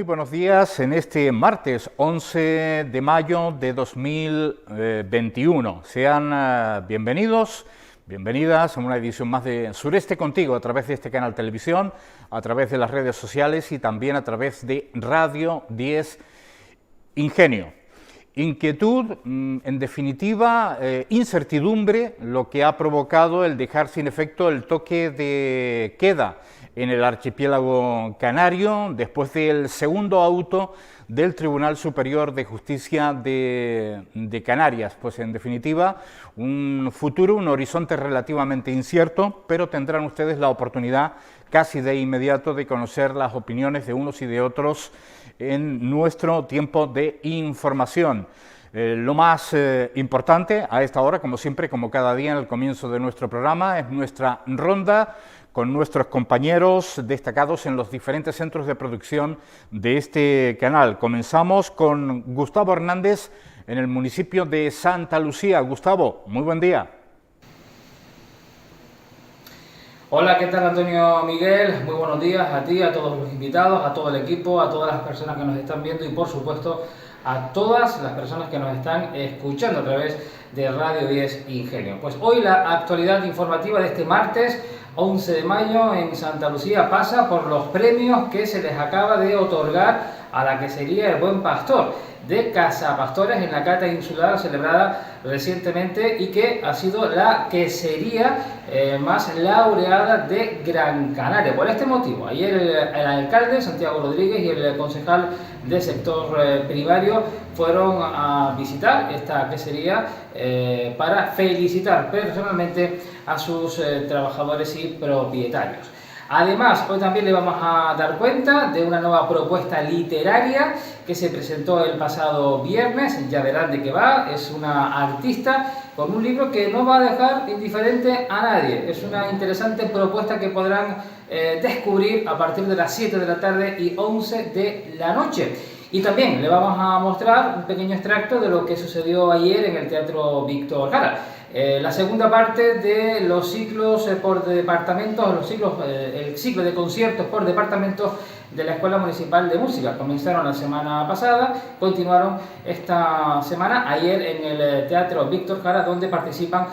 Muy buenos días en este martes 11 de mayo de 2021. Sean bienvenidos, bienvenidas a una edición más de Sureste Contigo a través de este canal televisión, a través de las redes sociales y también a través de Radio 10 Ingenio. Inquietud, en definitiva, incertidumbre, lo que ha provocado el dejar sin efecto el toque de queda en el archipiélago canario, después del segundo auto del Tribunal Superior de Justicia de Canarias. Pues en definitiva, un futuro, un horizonte relativamente incierto, pero tendrán ustedes la oportunidad casi de inmediato de conocer las opiniones de unos y de otros en nuestro tiempo de información. Lo más importante a esta hora, como siempre, como cada día en el comienzo de nuestro programa, es nuestra ronda con nuestros compañeros destacados en los diferentes centros de producción de este canal. Comenzamos con Gustavo Hernández en el municipio de Santa Lucía. Gustavo, muy buen día. Hola, ¿qué tal, Antonio Miguel? Muy buenos días a ti, a todos los invitados, a todo el equipo, a todas las personas que nos están viendo y, por supuesto, a todas las personas que nos están escuchando a través de Radio 10 Ingenio. Pues hoy la actualidad informativa de este martes 11 de mayo en Santa Lucía pasa por los premios que se les acaba de otorgar a la quesería El Buen Pastor de Casapastores en la Cata Insular celebrada recientemente y que ha sido la quesería más laureada de Gran Canaria. Por este motivo, ayer el alcalde Santiago Rodríguez y el concejal del sector primario fueron a visitar esta quesería para felicitar personalmente a sus trabajadores y propietarios. Además, hoy también le vamos a dar cuenta de una nueva propuesta literaria que se presentó el pasado viernes. Ya verán de qué va. Es una artista con un libro que no va a dejar indiferente a nadie. Es una interesante propuesta que podrán descubrir a partir de las 7 de la tarde y 11 de la noche. Y también le vamos a mostrar un pequeño extracto de lo que sucedió ayer en el Teatro Víctor Jara. La segunda parte de los ciclos por departamentos, el ciclo de conciertos por departamentos de la Escuela Municipal de Música. Comenzaron la semana pasada, continuaron esta semana, ayer en el Teatro Víctor Jara, donde participan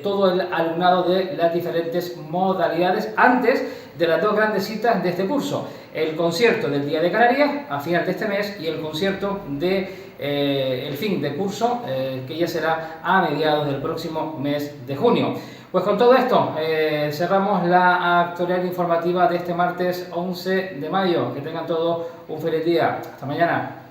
todo el alumnado de las diferentes modalidades antes de las dos grandes citas de este curso: el concierto del Día de Canarias a final de este mes y el concierto de el fin de curso, que ya será a mediados del próximo mes de junio. Pues con todo esto cerramos la actualidad informativa de este martes 11 de mayo. Que tengan todos un feliz día. Hasta mañana.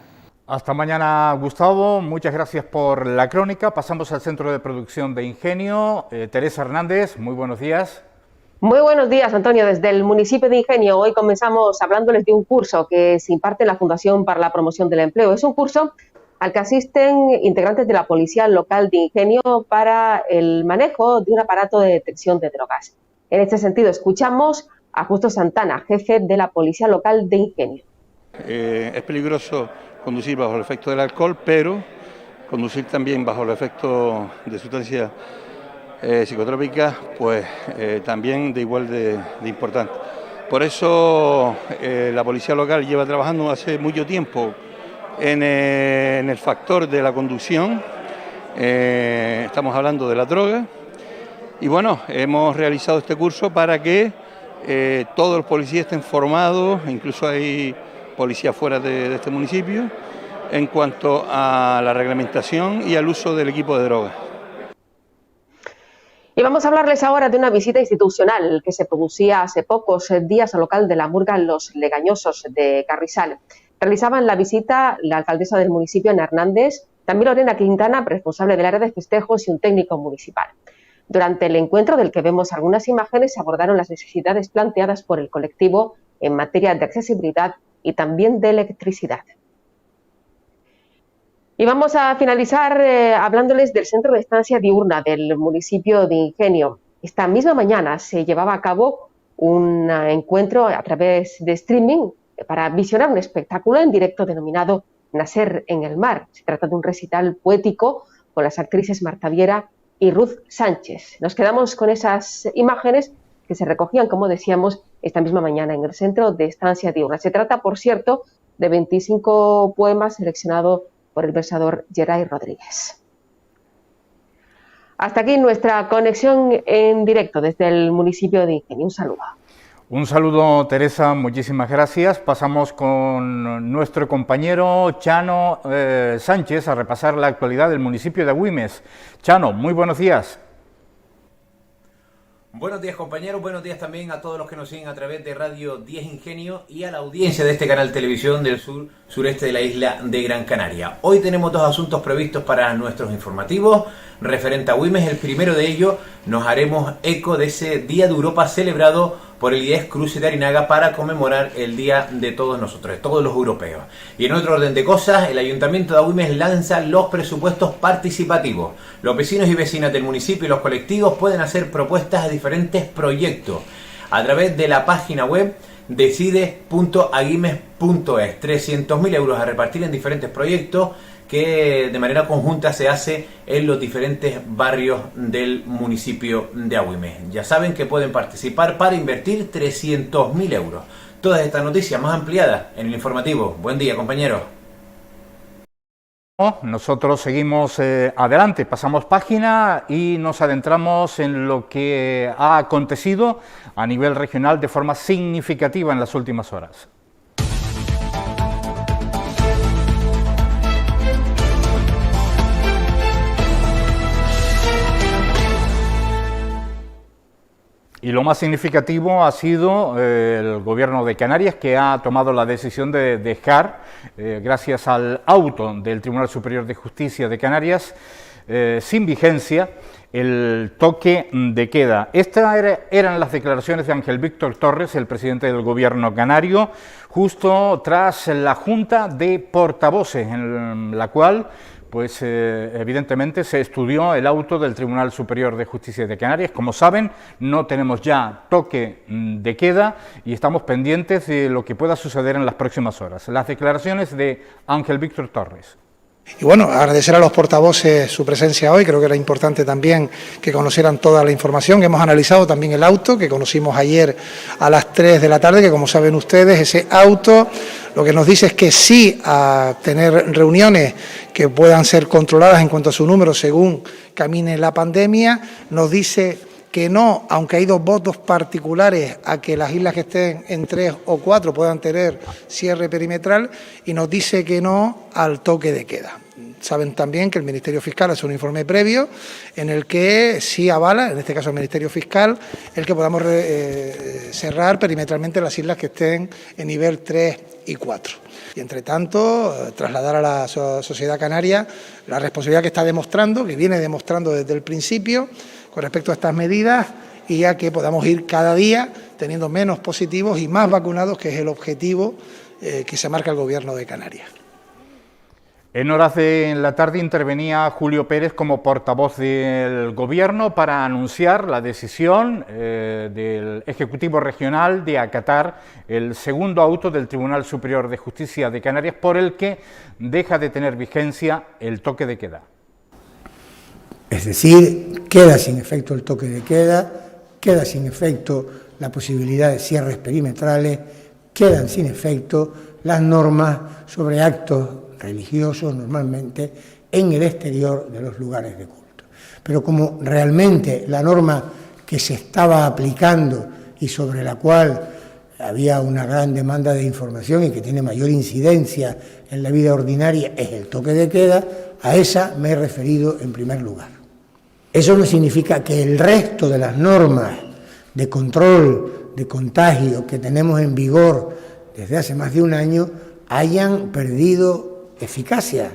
Hasta mañana, Gustavo. Muchas gracias por la crónica. Pasamos al centro de producción de Ingenio. Teresa Hernández, muy buenos días. Muy buenos días, Antonio. Desde el municipio de Ingenio, hoy comenzamos hablándoles de un curso que se imparte en la Fundación para la Promoción del Empleo. Es un curso al que asisten integrantes de la Policía Local de Ingenio para el manejo de un aparato de detección de drogas. En este sentido, escuchamos a Justo Santana, jefe de la Policía Local de Ingenio. Es peligroso conducir bajo el efecto del alcohol, pero conducir también bajo el efecto de sustancias psicotrópicas, pues también de igual de importante. Por eso la Policía Local lleva trabajando hace mucho tiempo en el factor de la conducción. Estamos hablando de la droga y bueno, hemos realizado este curso para que todos los policías estén formados, incluso hay policías fuera de este municipio, en cuanto a la reglamentación y al uso del equipo de droga. Y vamos a hablarles ahora de una visita institucional que se producía hace pocos días al local de la murga Los Legañosos de Carrizal. Realizaban la visita la alcaldesa del municipio, Ana Hernández, también Lorena Quintana, responsable del área de festejos, y un técnico municipal. Durante el encuentro, del que vemos algunas imágenes, se abordaron las necesidades planteadas por el colectivo en materia de accesibilidad y también de electricidad. Y vamos a finalizar hablándoles del centro de estancia diurna del municipio de Ingenio. Esta misma mañana se llevaba a cabo un encuentro a través de streaming para visionar un espectáculo en directo denominado Nacer en el Mar. Se trata de un recital poético con las actrices Marta Viera y Ruth Sánchez. Nos quedamos con esas imágenes que se recogían, como decíamos, esta misma mañana en el centro de estancia diurna. Se trata, por cierto, de 25 poemas seleccionado por el versador Geray Rodríguez. Hasta aquí nuestra conexión en directo desde el municipio de Ingenio. Un saludo. Un saludo, Teresa, muchísimas gracias. Pasamos con nuestro compañero Chano Sánchez a repasar la actualidad del municipio de Agüimes. Chano, muy buenos días. Buenos días, compañeros, buenos días también a todos los que nos siguen a través de Radio 10 Ingenio y a la audiencia de este canal televisión del sureste de la isla de Gran Canaria. Hoy tenemos dos asuntos previstos para nuestros informativos referente a Agüimes. El primero de ellos, nos haremos eco de ese Día de Europa celebrado por el IES Cruce de Arinaga para conmemorar el Día de todos nosotros, de todos los europeos. Y en otro orden de cosas, el Ayuntamiento de Agüimes lanza los presupuestos participativos. Los vecinos y vecinas del municipio y los colectivos pueden hacer propuestas a diferentes proyectos a través de la página web decide.agüimes.es. 300.000 euros a repartir en diferentes proyectos que de manera conjunta se hace en los diferentes barrios del municipio de Agüimes. Ya saben que pueden participar para invertir 300.000 euros. Todas estas noticias más ampliadas en el informativo. Buen día, compañeros. Nosotros seguimos adelante, pasamos página y nos adentramos en lo que ha acontecido a nivel regional de forma significativa en las últimas horas. Y lo más significativo ha sido el Gobierno de Canarias, que ha tomado la decisión de dejar, gracias al auto del Tribunal Superior de Justicia de Canarias, sin vigencia, el toque de queda. Estas eran las declaraciones de Ángel Víctor Torres, el presidente del Gobierno canario, justo tras la Junta de Portavoces, en la cual pues evidentemente se estudió el auto del Tribunal Superior de Justicia de Canarias. Como saben, no tenemos ya toque de queda y estamos pendientes de lo que pueda suceder en las próximas horas. Las declaraciones de Ángel Víctor Torres. Y bueno, agradecer a los portavoces su presencia hoy. Creo que era importante también que conocieran toda la información. Hemos analizado también el auto que conocimos ayer a las 3 de la tarde, que como saben ustedes, ese auto lo que nos dice es que sí a tener reuniones que puedan ser controladas en cuanto a su número según camine la pandemia. Nos dice que no, aunque hay dos votos particulares, a que las islas que estén en 3 o 4 puedan tener cierre perimetral, y nos dice que no al toque de queda. Saben también que el Ministerio Fiscal hace un informe previo en el que sí avala, en este caso el Ministerio Fiscal, el que podamos cerrar perimetralmente las islas que estén en nivel 3 y 4. Y, entre tanto, trasladar a la sociedad canaria la responsabilidad que está demostrando, que viene demostrando desde el principio, con respecto a estas medidas, y a que podamos ir cada día teniendo menos positivos y más vacunados, que es el objetivo que se marca el Gobierno de Canarias. En horas de la tarde intervenía Julio Pérez como portavoz del Gobierno para anunciar la decisión del Ejecutivo Regional de acatar el segundo auto del Tribunal Superior de Justicia de Canarias, por el que deja de tener vigencia el toque de queda. Es decir, queda sin efecto el toque de queda, queda sin efecto la posibilidad de cierres perimetrales, quedan sin efecto las normas sobre actos religiosos normalmente en el exterior de los lugares de culto. Pero como realmente la norma que se estaba aplicando y sobre la cual había una gran demanda de información y que tiene mayor incidencia en la vida ordinaria es el toque de queda, a esa me he referido en primer lugar. Eso no significa que el resto de las normas de control de contagio que tenemos en vigor desde hace más de un año hayan perdido eficacia.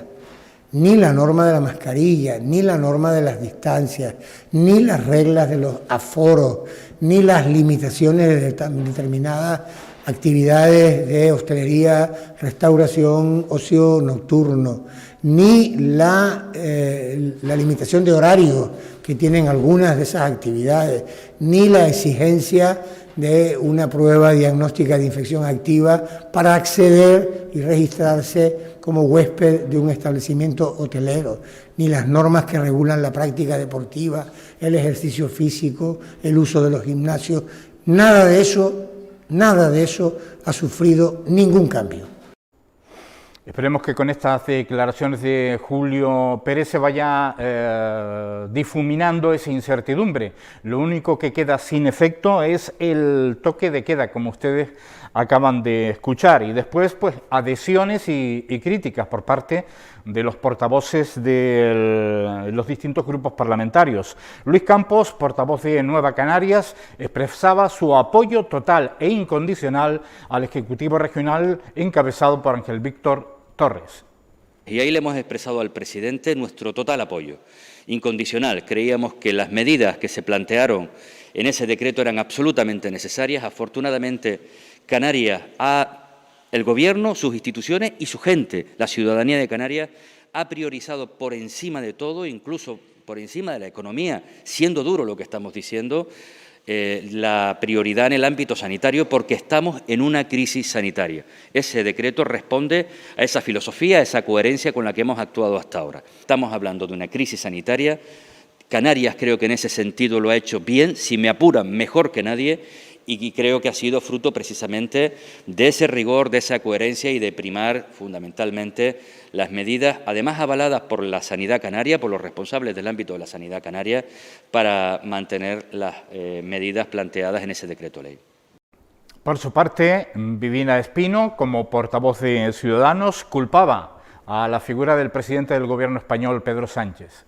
Ni la norma de la mascarilla, ni la norma de las distancias, ni las reglas de los aforos, ni las limitaciones de determinadas actividades de hostelería, restauración, ocio nocturno, ni la limitación de horarios que tienen algunas de esas actividades, ni la exigencia de una prueba diagnóstica de infección activa para acceder y registrarse como huésped de un establecimiento hotelero, ni las normas que regulan la práctica deportiva, el ejercicio físico, el uso de los gimnasios. Nada de eso ha sufrido ningún cambio. Esperemos que con estas declaraciones de Julio Pérez se vaya difuminando esa incertidumbre. Lo único que queda sin efecto es el toque de queda, como ustedes acaban de escuchar, y después pues adhesiones y críticas por parte de los portavoces de los distintos grupos parlamentarios. Luis Campos, portavoz de Nueva Canarias, expresaba su apoyo total e incondicional al Ejecutivo Regional encabezado por Ángel Víctor Torres. Y ahí le hemos expresado al presidente nuestro total apoyo, incondicional. Creíamos que las medidas que se plantearon en ese decreto eran absolutamente necesarias. Afortunadamente, Canarias, el Gobierno, sus instituciones y su gente, la ciudadanía de Canarias, ha priorizado por encima de todo, incluso por encima de la economía, siendo duro lo que estamos diciendo, la prioridad en el ámbito sanitario, porque estamos en una crisis sanitaria. Ese decreto responde a esa filosofía, a esa coherencia con la que hemos actuado hasta ahora. Estamos hablando de una crisis sanitaria. Canarias creo que en ese sentido lo ha hecho bien, si me apuran, mejor que nadie, y creo que ha sido fruto precisamente de ese rigor, de esa coherencia y de primar fundamentalmente las medidas, además avaladas por la sanidad canaria, por los responsables del ámbito de la sanidad canaria, para mantener las medidas planteadas en ese decreto ley. Por su parte, Vivina Espino, como portavoz de Ciudadanos, culpaba a la figura del presidente del Gobierno español, Pedro Sánchez.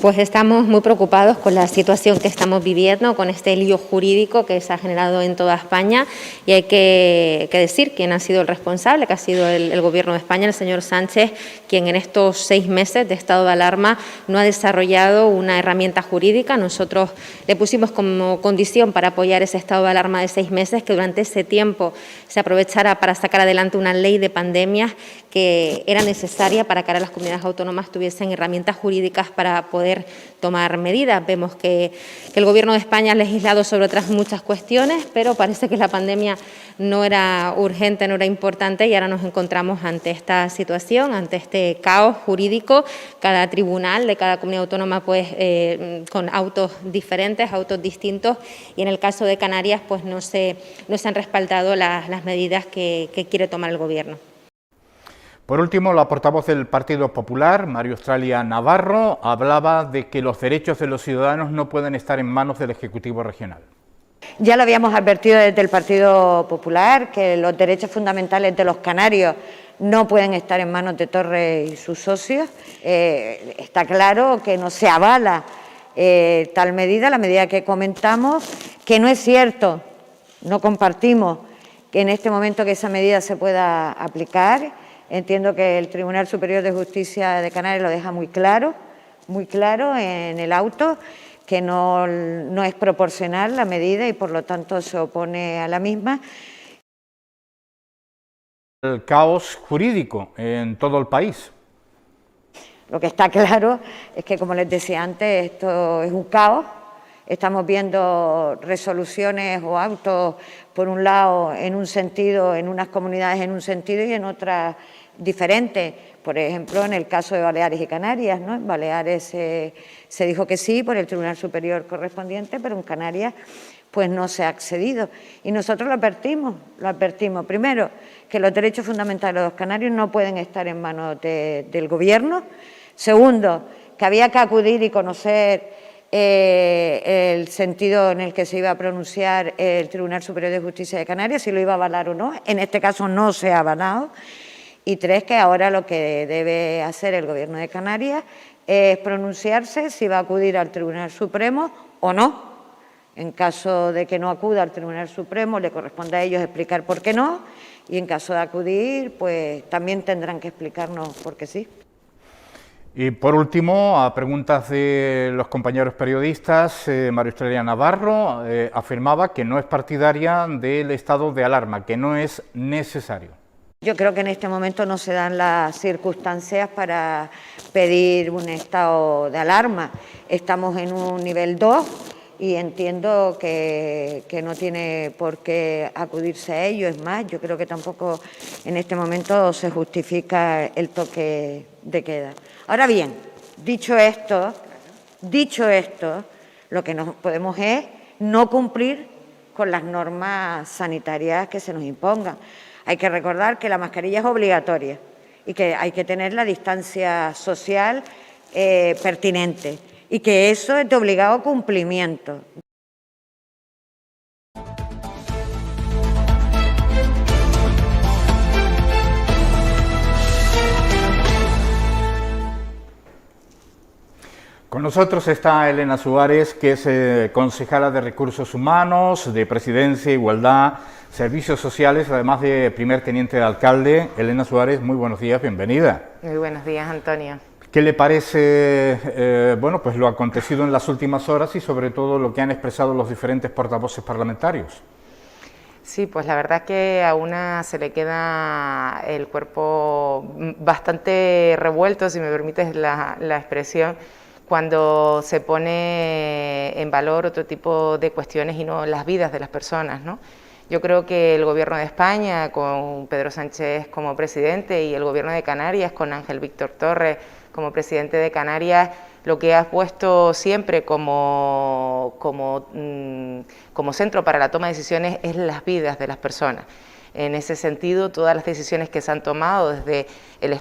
Pues estamos muy preocupados con la situación que estamos viviendo, con este lío jurídico que se ha generado en toda España, y hay que decir quién ha sido el responsable, que ha sido el Gobierno de España, el señor Sánchez, quien en estos 6 meses de estado de alarma no ha desarrollado una herramienta jurídica. Nosotros le pusimos como condición para apoyar ese estado de alarma de 6 meses que durante ese tiempo se aprovechara para sacar adelante una ley de pandemias que era necesaria para que ahora las comunidades autónomas tuviesen herramientas jurídicas para poder tomar medidas. Vemos que el Gobierno de España ha legislado sobre otras muchas cuestiones, pero parece que la pandemia no era urgente, no era importante, y ahora nos encontramos ante esta situación, ante este caos jurídico. Cada tribunal de cada comunidad autónoma pues con autos diferentes, autos distintos, y en el caso de Canarias pues no se han respaldado las medidas que quiere tomar el Gobierno. Por último, la portavoz del Partido Popular, María Australia Navarro, hablaba de que los derechos de los ciudadanos no pueden estar en manos del Ejecutivo Regional. Ya lo habíamos advertido desde el Partido Popular, que los derechos fundamentales de los canarios no pueden estar en manos de Torres y sus socios. Está claro que no se avala tal medida, la medida que comentamos, que no es cierto, no compartimos que en este momento que esa medida se pueda aplicar. Entiendo que el Tribunal Superior de Justicia de Canarias lo deja muy claro en el auto, que no es proporcional la medida y por lo tanto se opone a la misma. El caos jurídico en todo el país. Lo que está claro es que, como les decía antes, esto es un caos. Estamos viendo resoluciones o autos, por un lado, en un sentido, en unas comunidades en un sentido y en otras diferentes. Por ejemplo, en el caso de Baleares y Canarias, ¿no? En Baleares se dijo que sí por el Tribunal Superior correspondiente, pero en Canarias pues no se ha accedido. Y nosotros lo advertimos. Primero, que los derechos fundamentales de los canarios no pueden estar en manos del Gobierno. Segundo, que había que acudir y conocer el sentido en el que se iba a pronunciar el Tribunal Superior de Justicia de Canarias, si lo iba a avalar o no. En este caso no se ha avalado. Y tres, que ahora lo que debe hacer el Gobierno de Canarias es pronunciarse si va a acudir al Tribunal Supremo o no. En caso de que no acuda al Tribunal Supremo, le corresponde a ellos explicar por qué no, y en caso de acudir, pues también tendrán que explicarnos por qué sí. Y por último, a preguntas de los compañeros periodistas, María Australia Navarro afirmaba que no es partidaria del estado de alarma, que no es necesario. Yo creo que en este momento no se dan las circunstancias para pedir un estado de alarma. Estamos en un nivel 2 y entiendo que no tiene por qué acudirse a ello. Es más, yo creo que tampoco en este momento se justifica el toque de queda. Ahora bien, dicho esto, lo que no podemos es no cumplir con las normas sanitarias que se nos impongan. Hay que recordar que la mascarilla es obligatoria y que hay que tener la distancia social pertinente y que eso es de obligado cumplimiento. Con nosotros está Elena Suárez, que es concejala de Recursos Humanos, de Presidencia, Igualdad, Servicios Sociales, además de primer teniente de alcalde. Elena Suárez, muy buenos días, bienvenida. Muy buenos días, Antonio. ¿Qué le parece bueno, pues lo acontecido en las últimas horas y sobre todo lo que han expresado los diferentes portavoces parlamentarios? Sí, pues la verdad que a una se le queda el cuerpo bastante revuelto, si me permites la expresión, cuando se pone en valor otro tipo de cuestiones y no las vidas de las personas, ¿no? Yo creo que el Gobierno de España, con Pedro Sánchez como presidente, y el Gobierno de Canarias, con Ángel Víctor Torres como presidente de Canarias, lo que ha puesto siempre como centro para la toma de decisiones es las vidas de las personas. En ese sentido, todas las decisiones que se han tomado desde el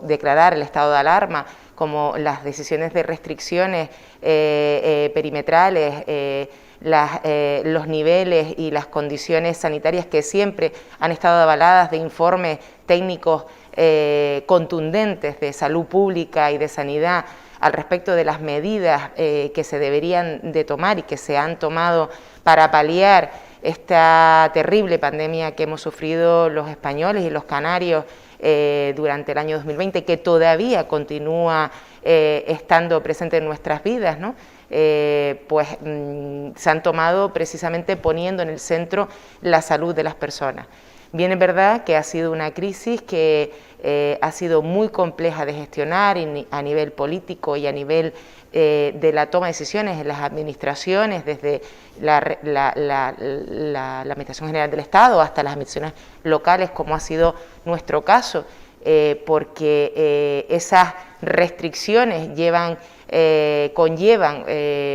declarar el estado de alarma, como las decisiones de restricciones perimetrales, los niveles y las condiciones sanitarias que siempre han estado avaladas de informes técnicos contundentes de salud pública y de sanidad al respecto de las medidas que se deberían de tomar y que se han tomado para paliar esta terrible pandemia que hemos sufrido los españoles y los canarios durante el año 2020, que todavía continúa estando presente en nuestras vidas, ¿no? Pues se han tomado precisamente poniendo en el centro la salud de las personas. Bien es verdad que ha sido una crisis que ha sido muy compleja de gestionar a nivel político y a nivel de la toma de decisiones en las administraciones, desde la Administración General del Estado hasta las administraciones locales, como ha sido nuestro caso, porque esas restricciones conllevan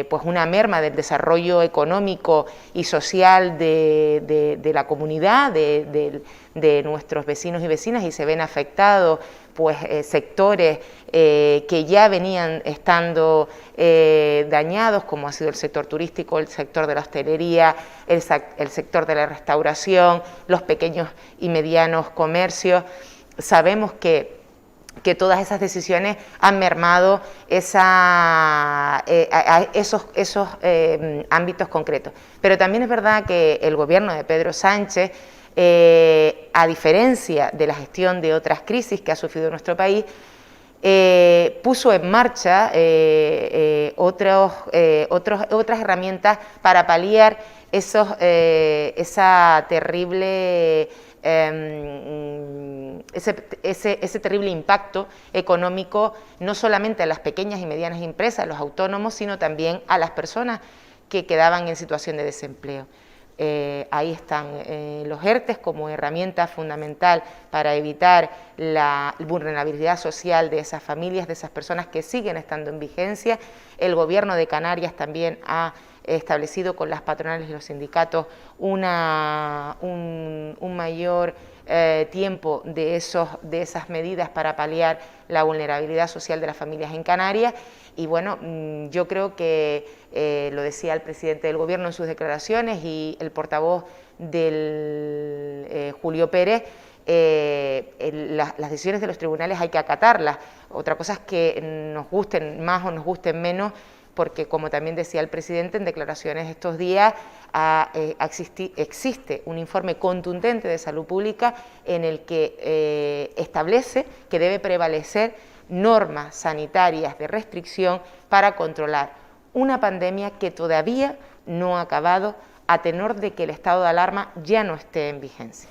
pues una merma del desarrollo económico y social de la comunidad, de nuestros vecinos y vecinas, y se ven afectados pues sectores que ya venían estando dañados, como ha sido el sector turístico, el sector de la hostelería, el sector de la restauración, los pequeños y medianos comercios. Sabemos que todas esas decisiones han mermado esos ámbitos concretos. Pero también es verdad que el gobierno de Pedro Sánchez, a diferencia de la gestión de otras crisis que ha sufrido nuestro país, puso en marcha otras herramientas para paliar esa terrible ese terrible impacto económico, no solamente a las pequeñas y medianas empresas, a los autónomos, sino también a las personas que quedaban en situación de desempleo. Ahí están los ERTES como herramienta fundamental para evitar la vulnerabilidad social de esas familias, de esas personas que siguen estando en vigencia. El Gobierno de Canarias también ha establecido con las patronales y los sindicatos un mayor tiempo de esas medidas para paliar la vulnerabilidad social de las familias en Canarias. Y bueno, yo creo que lo decía el presidente del Gobierno en sus declaraciones y el portavoz del Julio Pérez, las decisiones de los tribunales hay que acatarlas. Otra cosa es que nos gusten más o nos gusten menos, porque como también decía el presidente en declaraciones estos días, existe un informe contundente de salud pública en el que establece que debe prevalecer normas sanitarias de restricción para controlar una pandemia que todavía no ha acabado, a tenor de que el estado de alarma ya no esté en vigencia.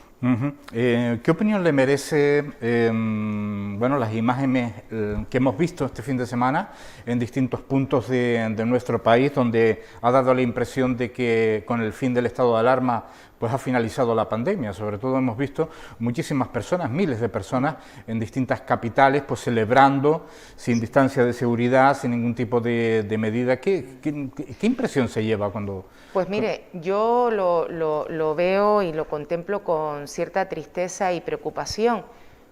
¿Qué opinión le merece bueno, las imágenes que hemos visto este fin de semana en distintos puntos de nuestro país, donde ha dado la impresión de que con el fin del estado de alarma pues ha finalizado la pandemia? Sobre todo hemos visto muchísimas personas, miles de personas en distintas capitales pues celebrando sin distancia de seguridad, sin ningún tipo de medida. ¿Qué impresión se lleva cuando...? Pues mire, yo lo veo y lo contemplo con cierta tristeza y preocupación,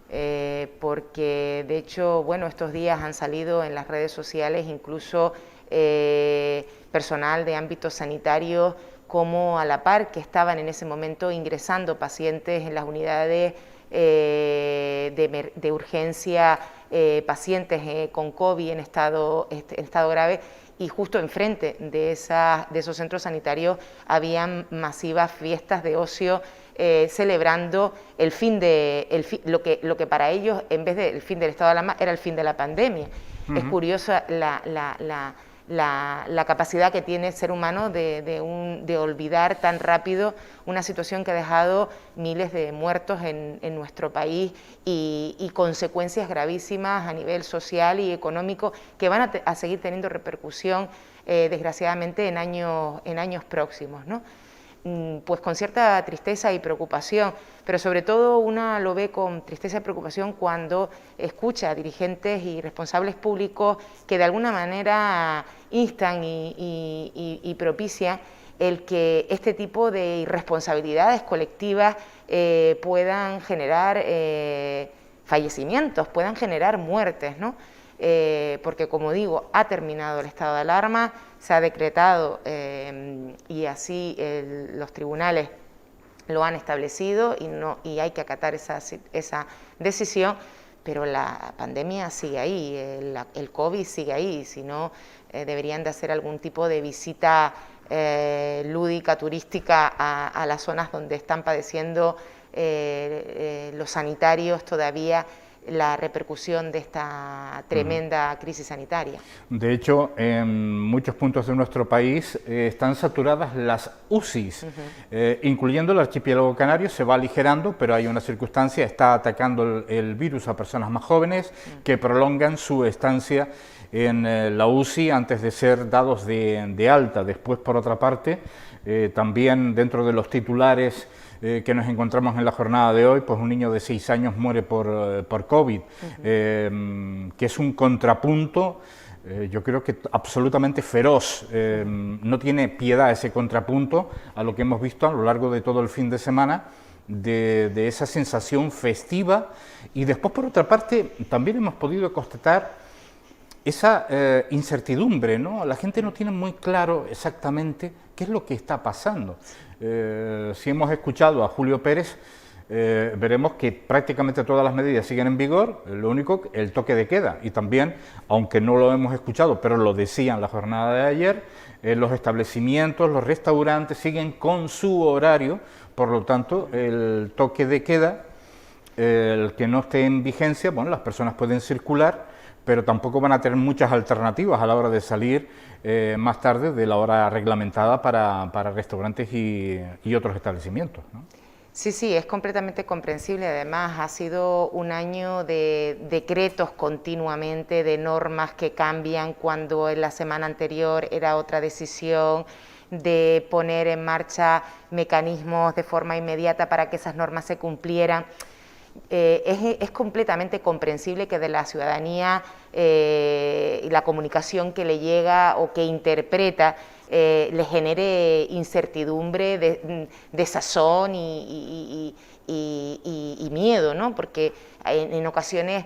porque de hecho, bueno, estos días han salido en las redes sociales incluso personal de ámbito sanitario, como a la par que estaban en ese momento ingresando pacientes en las unidades de urgencia, pacientes con COVID en estado grave, y justo enfrente de esos centros sanitarios habían masivas fiestas de ocio celebrando lo que para ellos, en vez del fin del estado de alarma, era el fin de la pandemia. Es curiosa la capacidad que tiene el ser humano de olvidar tan rápido una situación que ha dejado miles de muertos en nuestro país y consecuencias gravísimas a nivel social y económico que van a seguir teniendo repercusión desgraciadamente en años próximos, ¿no? Pues con cierta tristeza y preocupación, pero sobre todo una lo ve con tristeza y preocupación cuando escucha a dirigentes y responsables públicos que de alguna manera instan y propician el que este tipo de irresponsabilidades colectivas puedan generar fallecimientos, puedan generar muertes, ¿no? Porque, como digo, ha terminado el estado de alarma, se ha decretado y así los tribunales lo han establecido y hay que acatar esa decisión, pero la pandemia sigue ahí, el COVID sigue ahí, si no deberían de hacer algún tipo de visita lúdica, turística a las zonas donde están padeciendo los sanitarios todavía la repercusión de esta tremenda crisis sanitaria. De hecho, en muchos puntos de nuestro país están saturadas las UCIs, incluyendo el archipiélago canario. Se va aligerando, pero hay una circunstancia, está atacando el virus a personas más jóvenes que prolongan su estancia en la UCI antes de ser dados de alta. Después, por otra parte, también dentro de los titulares que nos encontramos en la jornada de hoy, pues un niño de 6 años muere por COVID, que es un contrapunto, yo creo que absolutamente feroz. No tiene piedad ese contrapunto a lo que hemos visto a lo largo de todo el fin de semana, de esa sensación festiva, y después, por otra parte, también hemos podido constatar esa incertidumbre, ¿no? La gente no tiene muy claro exactamente qué es lo que está pasando. Si hemos escuchado a Julio Pérez, veremos que prácticamente todas las medidas siguen en vigor, lo único, el toque de queda. Y también, aunque no lo hemos escuchado, pero lo decían la jornada de ayer, los establecimientos, los restaurantes siguen con su horario, por lo tanto, el toque de queda, el que no esté en vigencia, bueno, las personas pueden circular, pero tampoco van a tener muchas alternativas a la hora de salir más tarde de la hora reglamentada para restaurantes y otros establecimientos, ¿no? Sí, sí, es completamente comprensible. Además, ha sido un año de decretos continuamente, de normas que cambian cuando en la semana anterior era otra decisión, de poner en marcha mecanismos de forma inmediata para que esas normas se cumplieran. Es completamente comprensible que de la ciudadanía la comunicación que le llega o que interpreta le genere incertidumbre, desazón y miedo, ¿no? Porque en ocasiones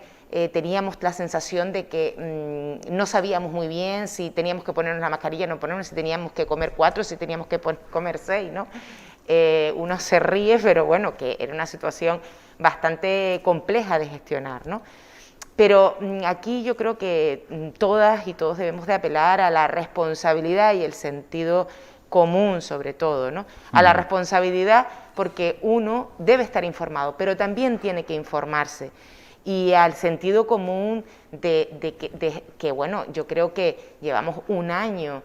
teníamos la sensación de que no sabíamos muy bien si teníamos que ponernos la mascarilla, no ponernos, si teníamos que comer 4, si teníamos que comer 6, ¿no? Uno se ríe, pero bueno, que era una situación bastante compleja de gestionar, ¿no? Pero aquí yo creo que todas y todos debemos de apelar a la responsabilidad y el sentido común, sobre todo, ¿no? A la responsabilidad porque uno debe estar informado, pero también tiene que informarse. Y al sentido común de que, bueno, yo creo que llevamos un año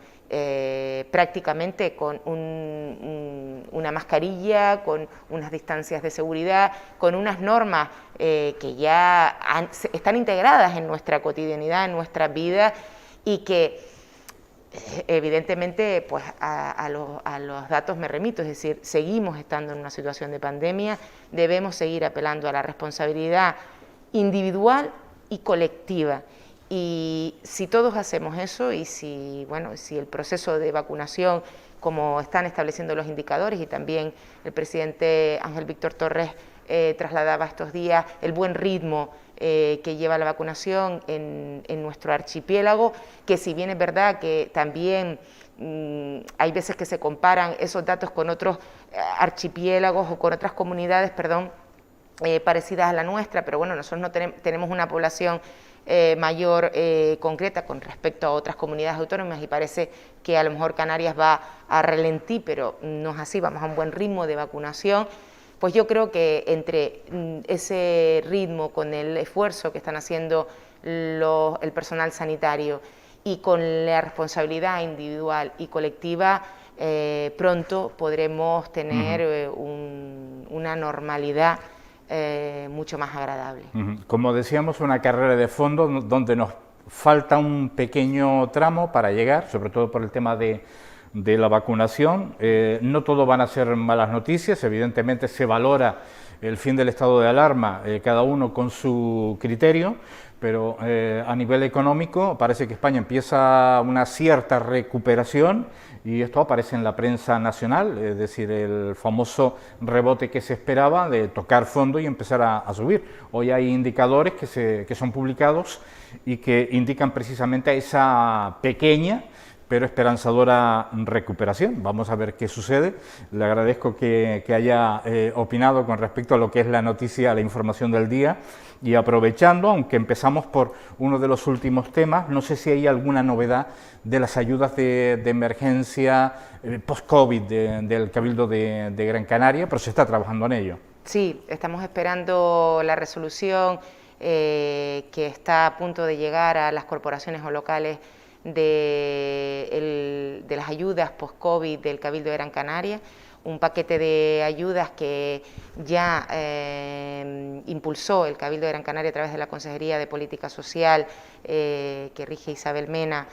prácticamente con una mascarilla, con unas distancias de seguridad, con unas normas que ya están integradas en nuestra cotidianidad, en nuestra vida, y que evidentemente pues a los datos me remito, es decir, seguimos estando en una situación de pandemia, debemos seguir apelando a la responsabilidad individual y colectiva. Y si todos hacemos eso y si, bueno, si el proceso de vacunación, como están estableciendo los indicadores, y también el presidente Ángel Víctor Torres trasladaba estos días, el buen ritmo que lleva la vacunación en nuestro archipiélago, que si bien es verdad que también hay veces que se comparan esos datos con otros archipiélagos o con otras comunidades, parecidas a la nuestra, pero bueno, nosotros no tenemos una población mayor concreta con respecto a otras comunidades autónomas y parece que a lo mejor Canarias va a ralentí, pero no es así, vamos a un buen ritmo de vacunación. Pues yo creo que entre ese ritmo, con el esfuerzo que están haciendo el personal sanitario y con la responsabilidad individual y colectiva, pronto podremos tener una normalidad mucho más agradable. Como decíamos, una carrera de fondo donde nos falta un pequeño tramo para llegar, sobre todo por el tema de la vacunación. No todo van a ser malas noticias, evidentemente se valora el fin del estado de alarma, cada uno con su criterio, pero a nivel económico parece que España empieza una cierta recuperación y esto aparece en la prensa nacional, es decir, el famoso rebote que se esperaba de tocar fondo y empezar a subir. Hoy hay indicadores que son publicados y que indican precisamente esa pequeña pero esperanzadora recuperación. Vamos a ver qué sucede. Le agradezco que haya opinado con respecto a lo que es la noticia, la información del día, y aprovechando, aunque empezamos por uno de los últimos temas, no sé si hay alguna novedad de las ayudas de emergencia post-COVID del Cabildo de Gran Canaria, pero se está trabajando en ello. Sí, estamos esperando la resolución que está a punto de llegar a las corporaciones o locales de las ayudas post-COVID del Cabildo de Gran Canaria, un paquete de ayudas que ya impulsó el Cabildo de Gran Canaria a través de la Consejería de Política Social que rige Isabel Mena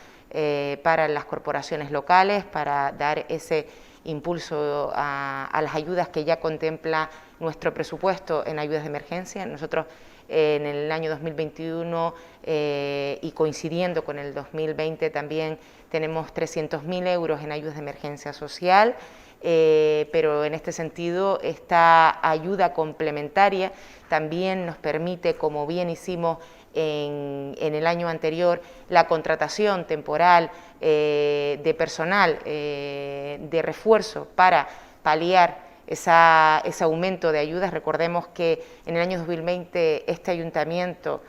para las corporaciones locales, para dar ese impulso a las ayudas que ya contempla nuestro presupuesto en ayudas de emergencia. Nosotros en el año 2021 y coincidiendo con el 2020 también tenemos 300.000 euros en ayudas de emergencia social, pero en este sentido esta ayuda complementaria también nos permite, como bien hicimos en el año anterior, la contratación temporal de personal de refuerzo para paliar ese aumento de ayudas. Recordemos que en el año 2020 este ayuntamiento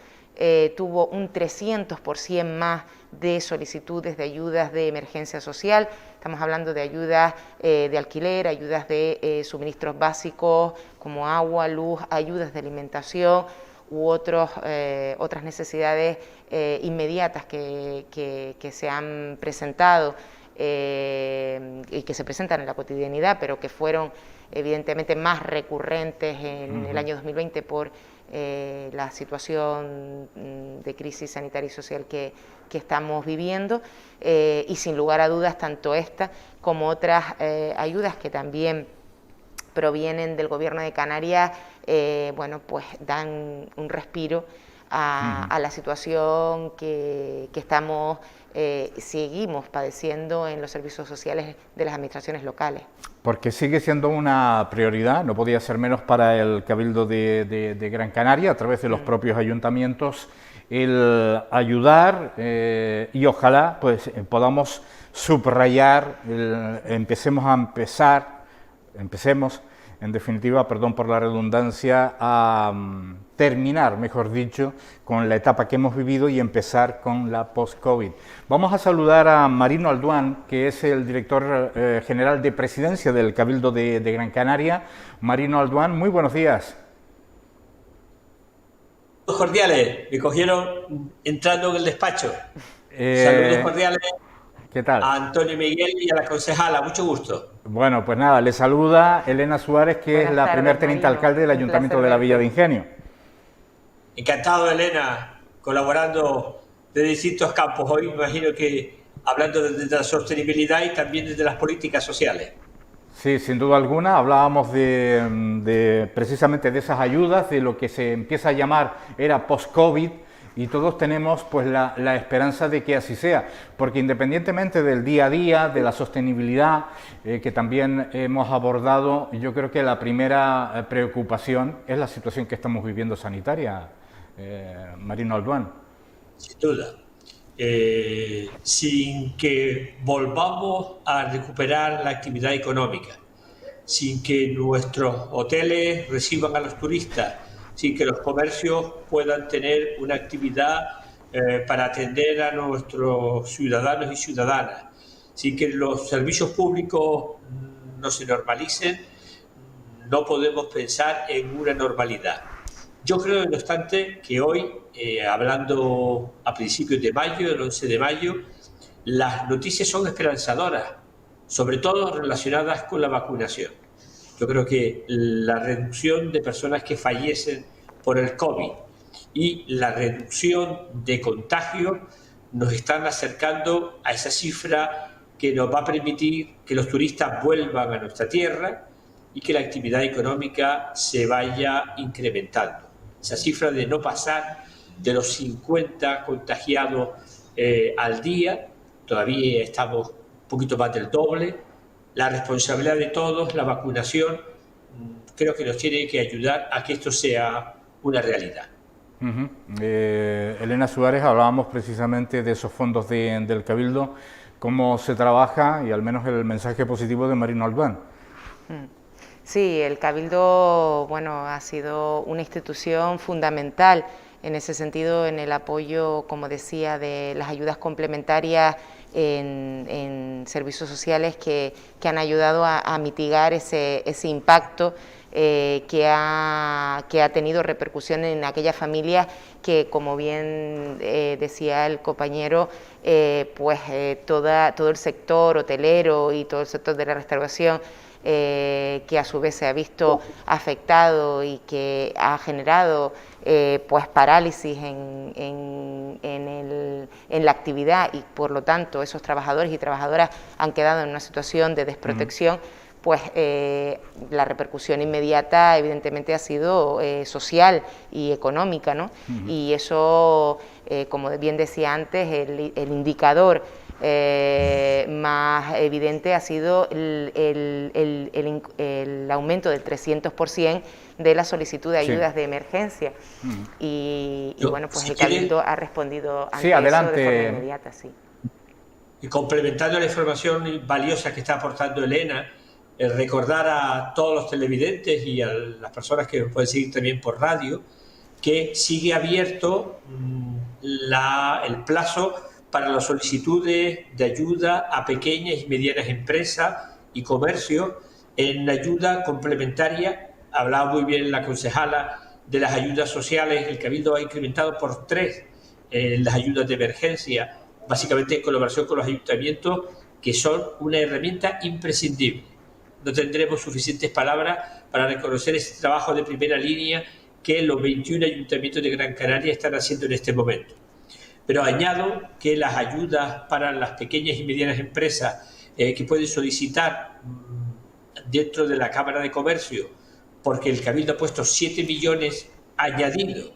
tuvo un 300% más de solicitudes de ayudas de emergencia social. Estamos hablando de ayudas de alquiler, ayudas de suministros básicos como agua, luz, ayudas de alimentación u otras necesidades inmediatas que se han presentado y que se presentan en la cotidianidad, pero que fueron evidentemente más recurrentes en el año 2020 por la situación de crisis sanitaria y social que estamos viviendo, y sin lugar a dudas tanto esta como otras ayudas que también provienen del Gobierno de Canarias, bueno, pues dan un respiro a la situación que estamos seguimos padeciendo en los servicios sociales de las administraciones locales. Porque sigue siendo una prioridad, no podía ser menos para el Cabildo de Gran Canaria, a través de los propios ayuntamientos, el ayudar y ojalá pues podamos subrayar, empecemos, en definitiva, perdón por la redundancia, a terminar, mejor dicho, con la etapa que hemos vivido y empezar con la post-COVID. Vamos a saludar a Marino Alduán, que es el director general de Presidencia del Cabildo de Gran Canaria. Marino Alduán, muy buenos días. Saludos cordiales, me cogieron entrando en el despacho. Saludos cordiales. ¿Qué tal? A Antonio Miguel y a la concejala, mucho gusto. Bueno, pues nada, le saluda Elena Suárez, que es la primer teniente alcalde del Ayuntamiento de la Villa de Ingenio. Encantado, Elena, colaborando de distintos campos. Hoy me imagino que hablando desde la sostenibilidad y también desde las políticas sociales. Sí, sin duda alguna, hablábamos precisamente de esas ayudas, de lo que se empieza a llamar era post-COVID, y todos tenemos pues la esperanza de que así sea, porque independientemente del día a día, de la sostenibilidad que también hemos abordado, yo creo que la primera preocupación es la situación que estamos viviendo sanitaria, Marino Albán. Sin duda. Sin que volvamos a recuperar la actividad económica, sin que nuestros hoteles reciban a los turistas, sin que los comercios puedan tener una actividad para atender a nuestros ciudadanos y ciudadanas, sin que los servicios públicos no se normalicen, no podemos pensar en una normalidad. Yo creo, no obstante, que hoy, hablando a principios de mayo, el 11 de mayo, las noticias son esperanzadoras, sobre todo relacionadas con la vacunación. Yo creo que la reducción de personas que fallecen por el COVID y la reducción de contagios nos están acercando a esa cifra que nos va a permitir que los turistas vuelvan a nuestra tierra y que la actividad económica se vaya incrementando. Esa cifra de no pasar de los 50 contagiados al día, todavía estamos un poquito más del doble. La responsabilidad de todos, la vacunación, creo que nos tiene que ayudar a que esto sea una realidad. Elena Suárez, hablábamos precisamente de esos fondos del Cabildo, cómo se trabaja y al menos el mensaje positivo de Marino Albán. Sí, el Cabildo, bueno, ha sido una institución fundamental en ese sentido, en el apoyo, como decía, de las ayudas complementarias en servicios sociales que han ayudado a mitigar ese impacto que ha tenido repercusión en aquellas familias que, como bien decía el compañero, todo el sector hotelero y todo el sector de la restauración, que a su vez se ha visto afectado y que ha generado parálisis en la actividad, y por lo tanto esos trabajadores y trabajadoras han quedado en una situación de desprotección. La repercusión inmediata evidentemente ha sido social y económica, ¿no? Y eso, como bien decía antes, el indicador más evidente ha sido el aumento del 300% de la solicitud de ayudas de emergencia. Y bueno, pues el Cabildo ha respondido ante eso de forma inmediata. Sí. Y complementando la información valiosa que está aportando Elena, recordar a todos los televidentes y a las personas que nos pueden seguir también por radio, que sigue abierto el plazo para las solicitudes de ayuda a pequeñas y medianas empresas y comercios en ayuda complementaria. Hablaba muy bien la concejala de las ayudas sociales. El Cabildo ha incrementado por 3 las ayudas de emergencia, básicamente en colaboración con los ayuntamientos, que son una herramienta imprescindible. No tendremos suficientes palabras para reconocer ese trabajo de primera línea que los 21 ayuntamientos de Gran Canaria están haciendo en este momento. Pero añado que las ayudas para las pequeñas y medianas empresas que pueden solicitar dentro de la Cámara de Comercio, porque el Cabildo ha puesto 7 millones añadidos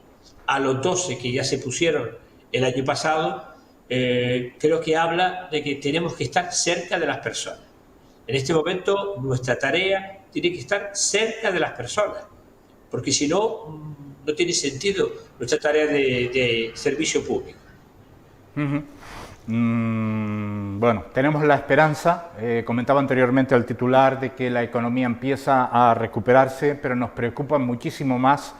a los 12 que ya se pusieron el año pasado, creo que habla de que tenemos que estar cerca de las personas. En este momento nuestra tarea tiene que estar cerca de las personas, porque si no, no tiene sentido nuestra tarea de servicio público. Bueno, tenemos la esperanza, comentaba anteriormente al titular, de que la economía empieza a recuperarse, pero nos preocupa muchísimo más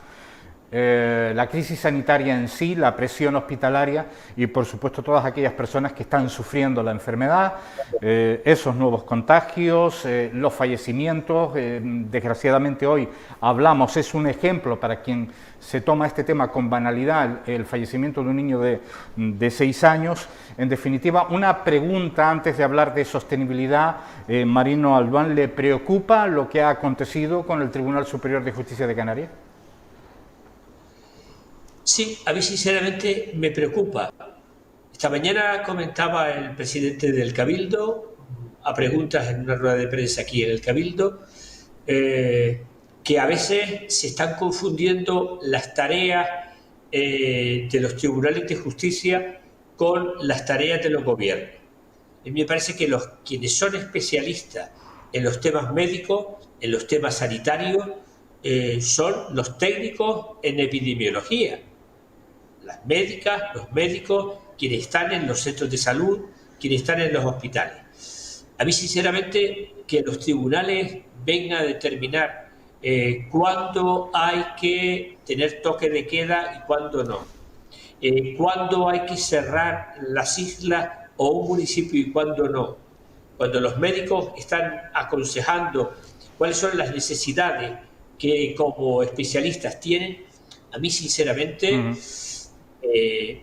la crisis sanitaria en sí, la presión hospitalaria y por supuesto todas aquellas personas que están sufriendo la enfermedad, esos nuevos contagios, los fallecimientos. Desgraciadamente hoy hablamos, es un ejemplo para quien se toma este tema con banalidad, el fallecimiento de un niño de 6 años. En definitiva, una pregunta antes de hablar de sostenibilidad. Marino Albán, ¿le preocupa lo que ha acontecido con el Tribunal Superior de Justicia de Canarias? Sí, a mí sinceramente me preocupa. Esta mañana comentaba el presidente del Cabildo, a preguntas en una rueda de prensa aquí en el Cabildo, que a veces se están confundiendo las tareas de los tribunales de justicia con las tareas de los gobiernos. A mí me parece que quienes son especialistas en los temas médicos, en los temas sanitarios, son los técnicos en epidemiología, las médicas, los médicos, quienes están en los centros de salud, quienes están en los hospitales. A mí, sinceramente, que los tribunales vengan a determinar cuándo hay que tener toque de queda y cuándo no, cuándo hay que cerrar las islas o un municipio y cuándo no, cuando los médicos están aconsejando cuáles son las necesidades que como especialistas tienen, a mí sinceramente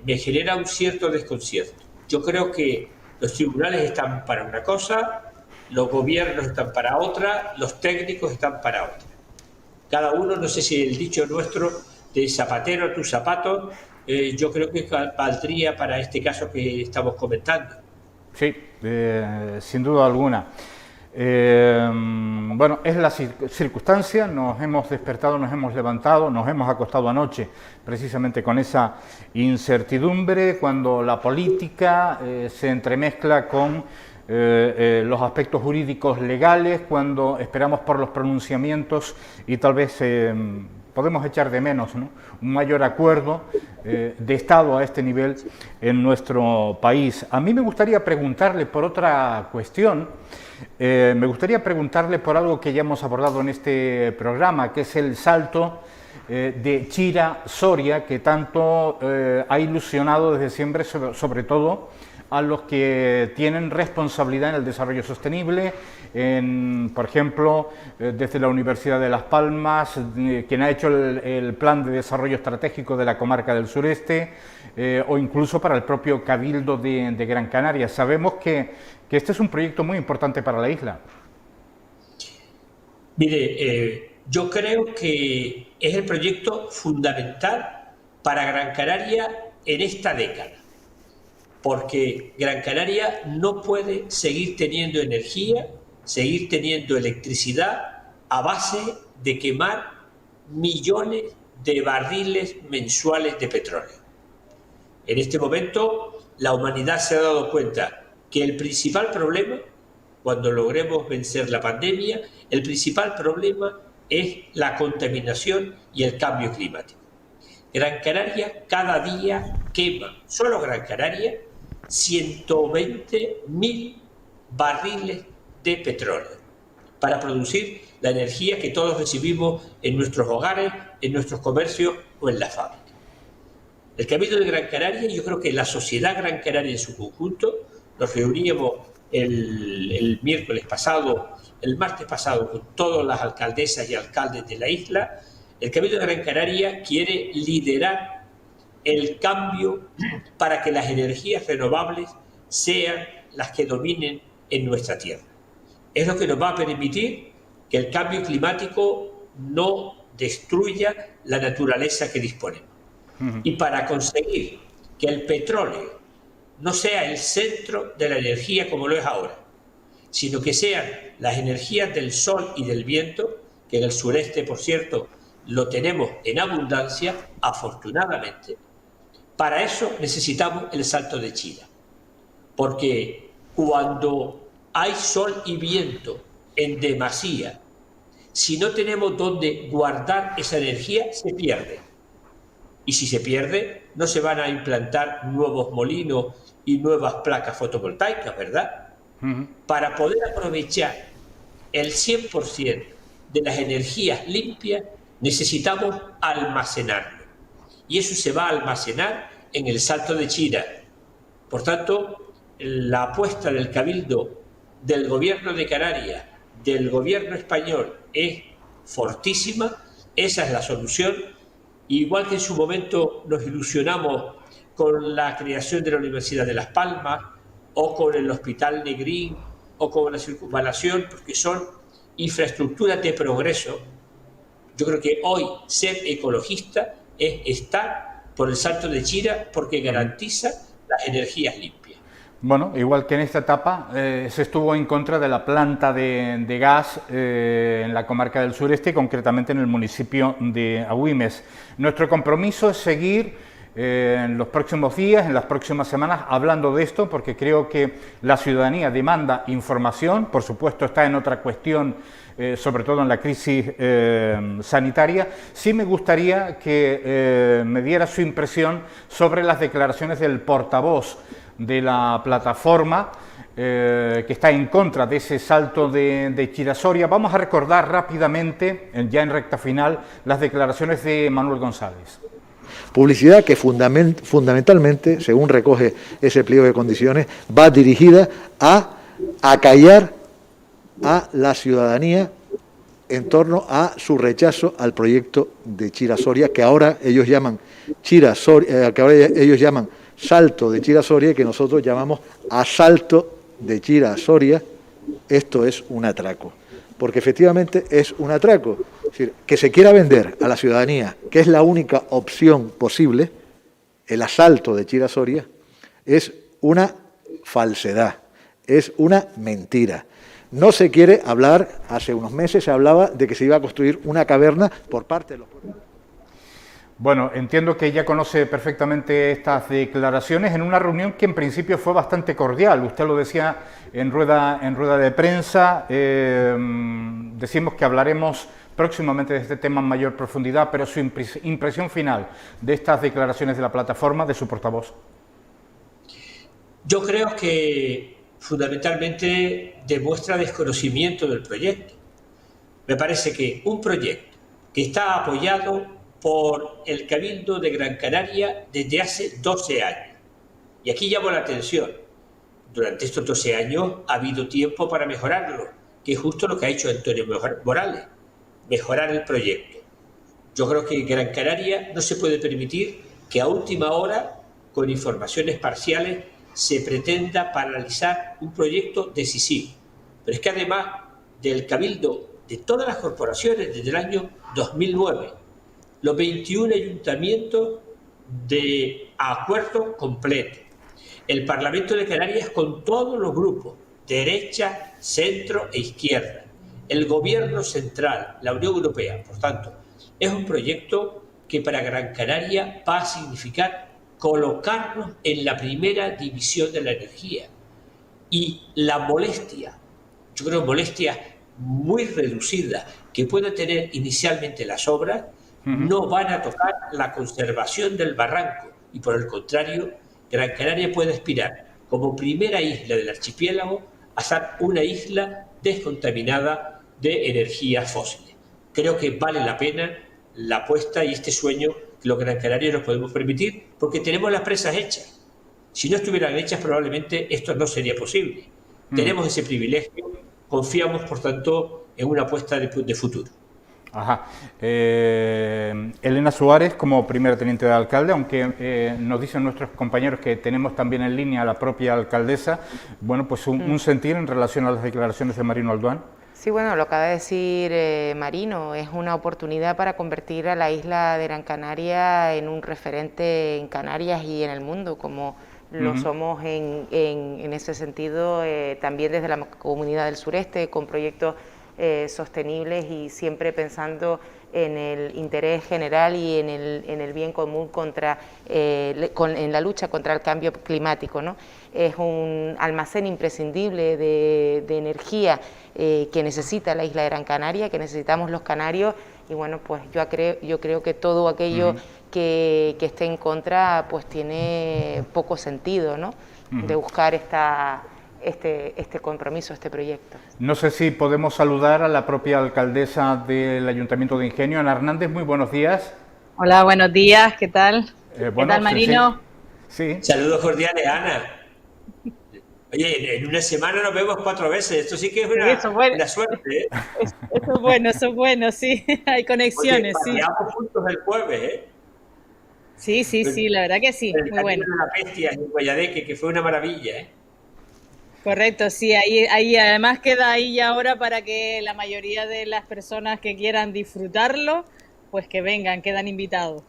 me genera un cierto desconcierto. Yo creo que los tribunales están para una cosa, los gobiernos están para otra, los técnicos están para otra. Cada uno, no sé si el dicho nuestro de zapatero a tus zapatos, yo creo que valdría para este caso que estamos comentando. Sí, sin duda alguna. Bueno, es la circunstancia, nos hemos despertado, nos hemos levantado, nos hemos acostado anoche precisamente con esa incertidumbre cuando la política se entremezcla con los aspectos jurídicos legales, cuando esperamos por los pronunciamientos y tal vez podemos echar de menos, ¿no?, un mayor acuerdo de Estado a este nivel en nuestro país. A mí me gustaría preguntarle por otra cuestión, me gustaría preguntarle por algo que ya hemos abordado en este programa, que es el salto de Chira-Soria, que tanto ha ilusionado desde siempre, sobre todo a los que tienen responsabilidad en el desarrollo sostenible, por ejemplo, desde la Universidad de Las Palmas, quien ha hecho el Plan de Desarrollo Estratégico de la Comarca del Sureste, o incluso para el propio Cabildo de Gran Canaria. Sabemos que este es un proyecto muy importante para la isla. Mire, yo creo que es el proyecto fundamental para Gran Canaria en esta década, porque Gran Canaria no puede seguir teniendo energía, seguir teniendo electricidad a base de quemar millones de barriles mensuales de petróleo. En este momento, la humanidad se ha dado cuenta que el principal problema, cuando logremos vencer la pandemia, el principal problema es la contaminación y el cambio climático. Gran Canaria cada día quema, solo Gran Canaria, 120.000 barriles de petróleo para producir la energía que todos recibimos en nuestros hogares, en nuestros comercios o en la fábrica. El Cabildo de Gran Canaria, yo creo que la sociedad gran canaria en su conjunto, nos reuníamos el martes pasado con todas las alcaldesas y alcaldes de la isla. El Cabildo de Gran Canaria quiere liderar el cambio para que las energías renovables sean las que dominen en nuestra tierra. Es lo que nos va a permitir que el cambio climático no destruya la naturaleza que disponemos. Y para conseguir que el petróleo no sea el centro de la energía como lo es ahora, sino que sean las energías del sol y del viento, que en el sureste, por cierto, lo tenemos en abundancia, afortunadamente. Para eso necesitamos el salto de Chira, porque cuando hay sol y viento en demasía, si no tenemos dónde guardar esa energía, se pierde. Y si se pierde, no se van a implantar nuevos molinos y nuevas placas fotovoltaicas, ¿verdad? Para poder aprovechar el 100% de las energías limpias, necesitamos almacenarlo. Y eso se va a almacenar en el Salto de Chira. Por tanto, la apuesta del Cabildo, del Gobierno de Canarias, del Gobierno español es fortísima. Esa es la solución. Igual que en su momento nos ilusionamos con la creación de la Universidad de Las Palmas o con el Hospital Negrín o con la circunvalación, porque son infraestructuras de progreso. Yo creo que hoy ser ecologista es estar por el Salto de Chira porque garantiza las energías limpias. Bueno, igual que en esta etapa, se estuvo en contra de la planta de gas en la comarca del sureste, concretamente en el municipio de Agüimes. Nuestro compromiso es seguir en los próximos días, en las próximas semanas, hablando de esto, porque creo que la ciudadanía demanda información. Por supuesto, está en otra cuestión, sobre todo en la crisis sanitaria. Sí me gustaría que me diera su impresión sobre las declaraciones del portavoz de la plataforma, que está en contra de ese salto de Chira-Soria. Vamos a recordar rápidamente, ya en recta final, las declaraciones de Manuel González. Publicidad que fundamentalmente, según recoge ese pliego de condiciones, va dirigida a acallar a la ciudadanía en torno a su rechazo al proyecto de Chira-Soria, que ahora ellos llaman salto de Chira-Soria y que nosotros llamamos asalto de Chira-Soria. Esto es un atraco, porque efectivamente es un atraco. Es decir, que se quiera vender a la ciudadanía, que es la única opción posible, el asalto de Chira-Soria, es una falsedad, es una mentira. No se quiere hablar, hace unos meses se hablaba de que se iba a construir una caverna por parte de los... Bueno, entiendo que ella conoce perfectamente estas declaraciones en una reunión que en principio fue bastante cordial. Usted lo decía en rueda de prensa. Decimos que hablaremos próximamente de este tema en mayor profundidad, pero su impresión final de estas declaraciones de la plataforma, de su portavoz. Yo creo que fundamentalmente demuestra desconocimiento del proyecto. Me parece que un proyecto que está apoyado por el Cabildo de Gran Canaria desde hace 12 años. Y aquí llamo la atención. Durante estos 12 años ha habido tiempo para mejorarlo, que es justo lo que ha hecho Antonio Morales, mejorar el proyecto. Yo creo que Gran Canaria no se puede permitir que a última hora, con informaciones parciales, se pretenda paralizar un proyecto decisivo. Pero es que además del Cabildo de todas las corporaciones desde el año 2009, los 21 ayuntamientos de acuerdo completo, el Parlamento de Canarias con todos los grupos, derecha, centro e izquierda, el Gobierno central, la Unión Europea. Por tanto, es un proyecto que para Gran Canaria va a significar colocarnos en la primera división de la energía. Y la molestia, yo creo molestia muy reducida que pueden tener inicialmente las obras, no van a tocar la conservación del barranco y por el contrario, Gran Canaria puede aspirar como primera isla del archipiélago a ser una isla descontaminada de energías fósiles. Creo que vale la pena la apuesta y este sueño que los Gran Canarios nos podemos permitir porque tenemos las presas hechas. Si no estuvieran hechas probablemente esto no sería posible. Tenemos ese privilegio, confiamos por tanto en una apuesta de futuro. Ajá. Elena Suárez, como primera teniente de alcalde, aunque nos dicen nuestros compañeros que tenemos también en línea a la propia alcaldesa, bueno, pues un sentir en relación a las declaraciones de Marino Alduán. Sí, bueno, lo acaba de decir Marino, es una oportunidad para convertir a la isla de Gran Canaria en un referente en Canarias y en el mundo, como lo somos en ese sentido también desde la Comunidad del Sureste, con proyectos sostenibles y siempre pensando en el interés general y en el bien común en la lucha contra el cambio climático, ¿no? Es un almacén imprescindible de energía que necesita la isla de Gran Canaria, que necesitamos los canarios y bueno, pues yo creo que todo aquello que esté en contra pues tiene poco sentido, ¿no? De buscar este compromiso, este proyecto. No sé si podemos saludar a la propia alcaldesa del Ayuntamiento de Ingenio, Ana Hernández. Muy buenos días. Hola, buenos días, ¿qué tal? ¿Qué tal, Marino? Sí. Saludos cordiales, Ana. Oye, en una semana nos vemos 4 veces, esto sí que es una suerte, ¿eh? Eso es bueno, sí, hay conexiones. Oye, paseamos juntos el jueves, ¿eh? Sí, la verdad que sí, muy bueno. La Bestia en Guayadeque, que fue una maravilla, ¿eh? Correcto, sí, ahí además queda ahí ya ahora para que la mayoría de las personas que quieran disfrutarlo, pues que vengan, quedan invitadas.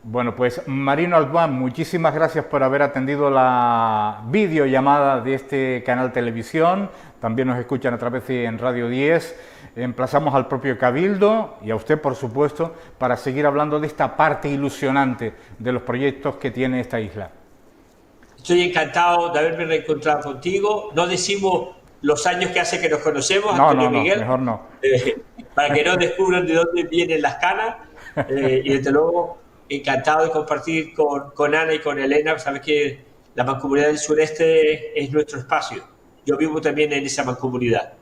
Bueno, pues Marino Alduán, muchísimas gracias por haber atendido la videollamada de este canal televisión. También nos escuchan a través de en Radio 10. Emplazamos al propio Cabildo y a usted, por supuesto, para seguir hablando de esta parte ilusionante de los proyectos que tiene esta isla. Estoy encantado de haberme reencontrado contigo. No decimos los años que hace que nos conocemos, Antonio Miguel. Mejor no. Para que no descubran de dónde vienen las canas. Y desde luego, encantado de compartir con Ana y con Elena. Sabes que la Mancomunidad del Sureste es nuestro espacio. Yo vivo también en esa mancomunidad.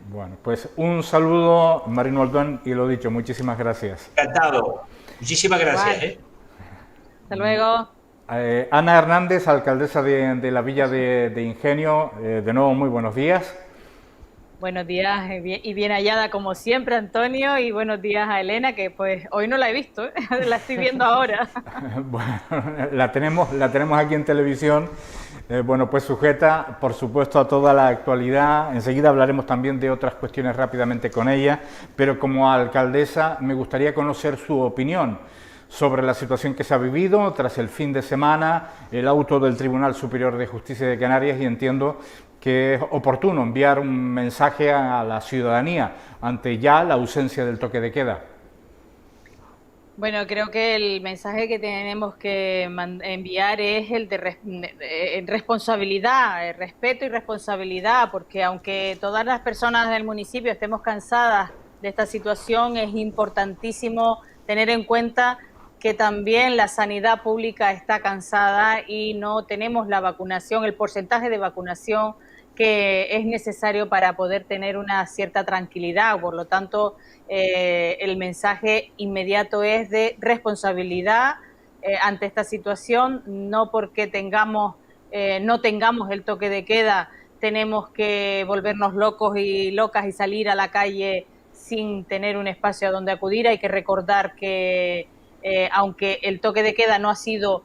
Bueno, pues un saludo, Marino Alduán, y lo dicho, muchísimas gracias. Encantado. Muchísimas gracias. Hasta luego. Ana Hernández, alcaldesa de la Villa de Ingenio, de nuevo muy buenos días. Buenos días y bien hallada como siempre, Antonio, y buenos días a Elena, que pues hoy no la he visto, la estoy viendo ahora. Bueno, la tenemos aquí en televisión, bueno, pues sujeta, por supuesto, a toda la actualidad. Enseguida hablaremos también de otras cuestiones rápidamente con ella, pero como alcaldesa me gustaría conocer su opinión sobre la situación que se ha vivido tras el fin de semana, el auto del Tribunal Superior de Justicia de Canarias, y entiendo que es oportuno enviar un mensaje a la ciudadanía ante ya la ausencia del toque de queda. Bueno, creo que el mensaje que tenemos que enviar es el de responsabilidad, respeto y responsabilidad, porque aunque todas las personas del municipio estemos cansadas de esta situación, es importantísimo tener en cuenta que también la sanidad pública está cansada y no tenemos la vacunación, el porcentaje de vacunación que es necesario para poder tener una cierta tranquilidad. Por lo tanto, el mensaje inmediato es de responsabilidad ante esta situación. No porque no tengamos el toque de queda, tenemos que volvernos locos y locas y salir a la calle sin tener un espacio a donde acudir. Hay que recordar que aunque el toque de queda no ha sido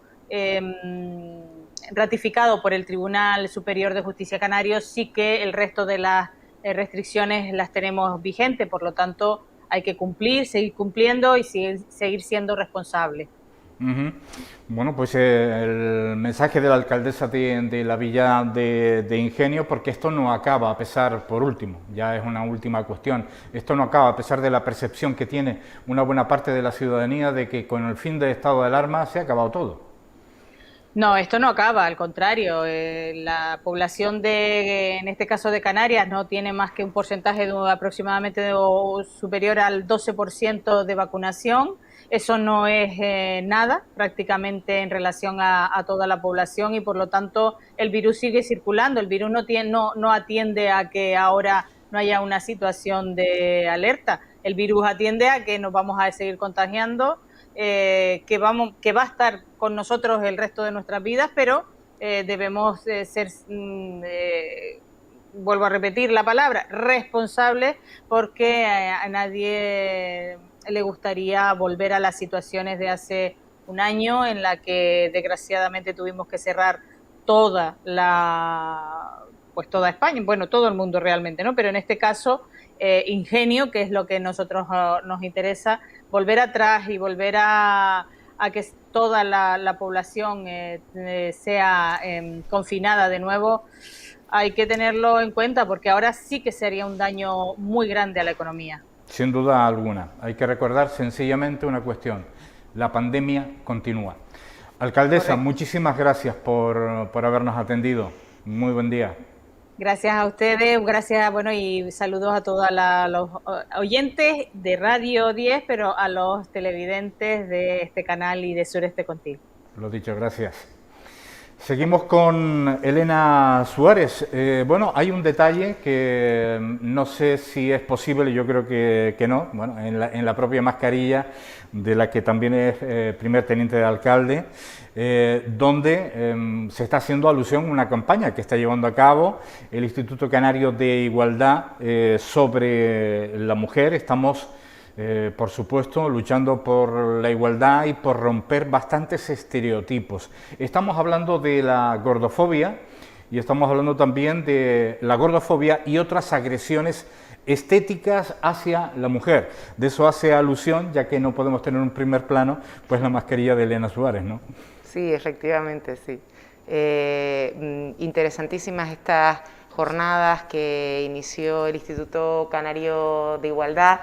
ratificado por el Tribunal Superior de Justicia Canario, sí que el resto de las restricciones las tenemos vigentes. Por lo tanto, hay que cumplir, seguir cumpliendo y seguir siendo responsables. Bueno, pues el mensaje de la alcaldesa de la Villa de Ingenio, porque esto no acaba, a pesar, por último, ya es una última cuestión, esto no acaba a pesar de la percepción que tiene una buena parte de la ciudadanía de que con el fin del estado de alarma se ha acabado todo. No, esto no acaba, al contrario, la población en este caso de Canarias, no tiene más que un porcentaje aproximadamente superior al 12% de vacunación. Eso no es nada prácticamente en relación a toda la población, y por lo tanto el virus sigue circulando. El virus no atiende a que ahora no haya una situación de alerta. El virus atiende a que nos vamos a seguir contagiando, que va a estar con nosotros el resto de nuestras vidas, pero debemos ser, vuelvo a repetir la palabra, responsables, porque a nadie le gustaría volver a las situaciones de hace un año en la que desgraciadamente tuvimos que cerrar toda España, bueno, todo el mundo realmente, ¿no? Pero en este caso, Ingenio, que es lo que nosotros nos interesa, volver atrás y volver a que toda la población sea confinada de nuevo, hay que tenerlo en cuenta, porque ahora sí que sería un daño muy grande a la economía. Sin duda alguna. Hay que recordar sencillamente una cuestión: la pandemia continúa. Alcaldesa, correcto. Muchísimas gracias por habernos atendido. Muy buen día. Gracias a ustedes, gracias, bueno, y saludos a todos los oyentes de Radio 10, pero a los televidentes de este canal y de Sureste Contigo. Lo dicho, gracias. Seguimos con Elena Suárez. Bueno, hay un detalle que no sé si es posible, yo creo que no. Bueno, en la propia mascarilla, de la que también es primer teniente de alcalde, donde se está haciendo alusión a una campaña que está llevando a cabo el Instituto Canario de Igualdad sobre la mujer. Estamos, por supuesto, luchando por la igualdad y por romper bastantes estereotipos. Estamos hablando de la gordofobia y estamos hablando también de la gordofobia y otras agresiones estéticas hacia la mujer. De eso hace alusión, ya que no podemos tener un primer plano, pues la mascarilla de Elena Suárez, ¿no? Sí, efectivamente, sí. Interesantísimas estas jornadas que inició el Instituto Canario de Igualdad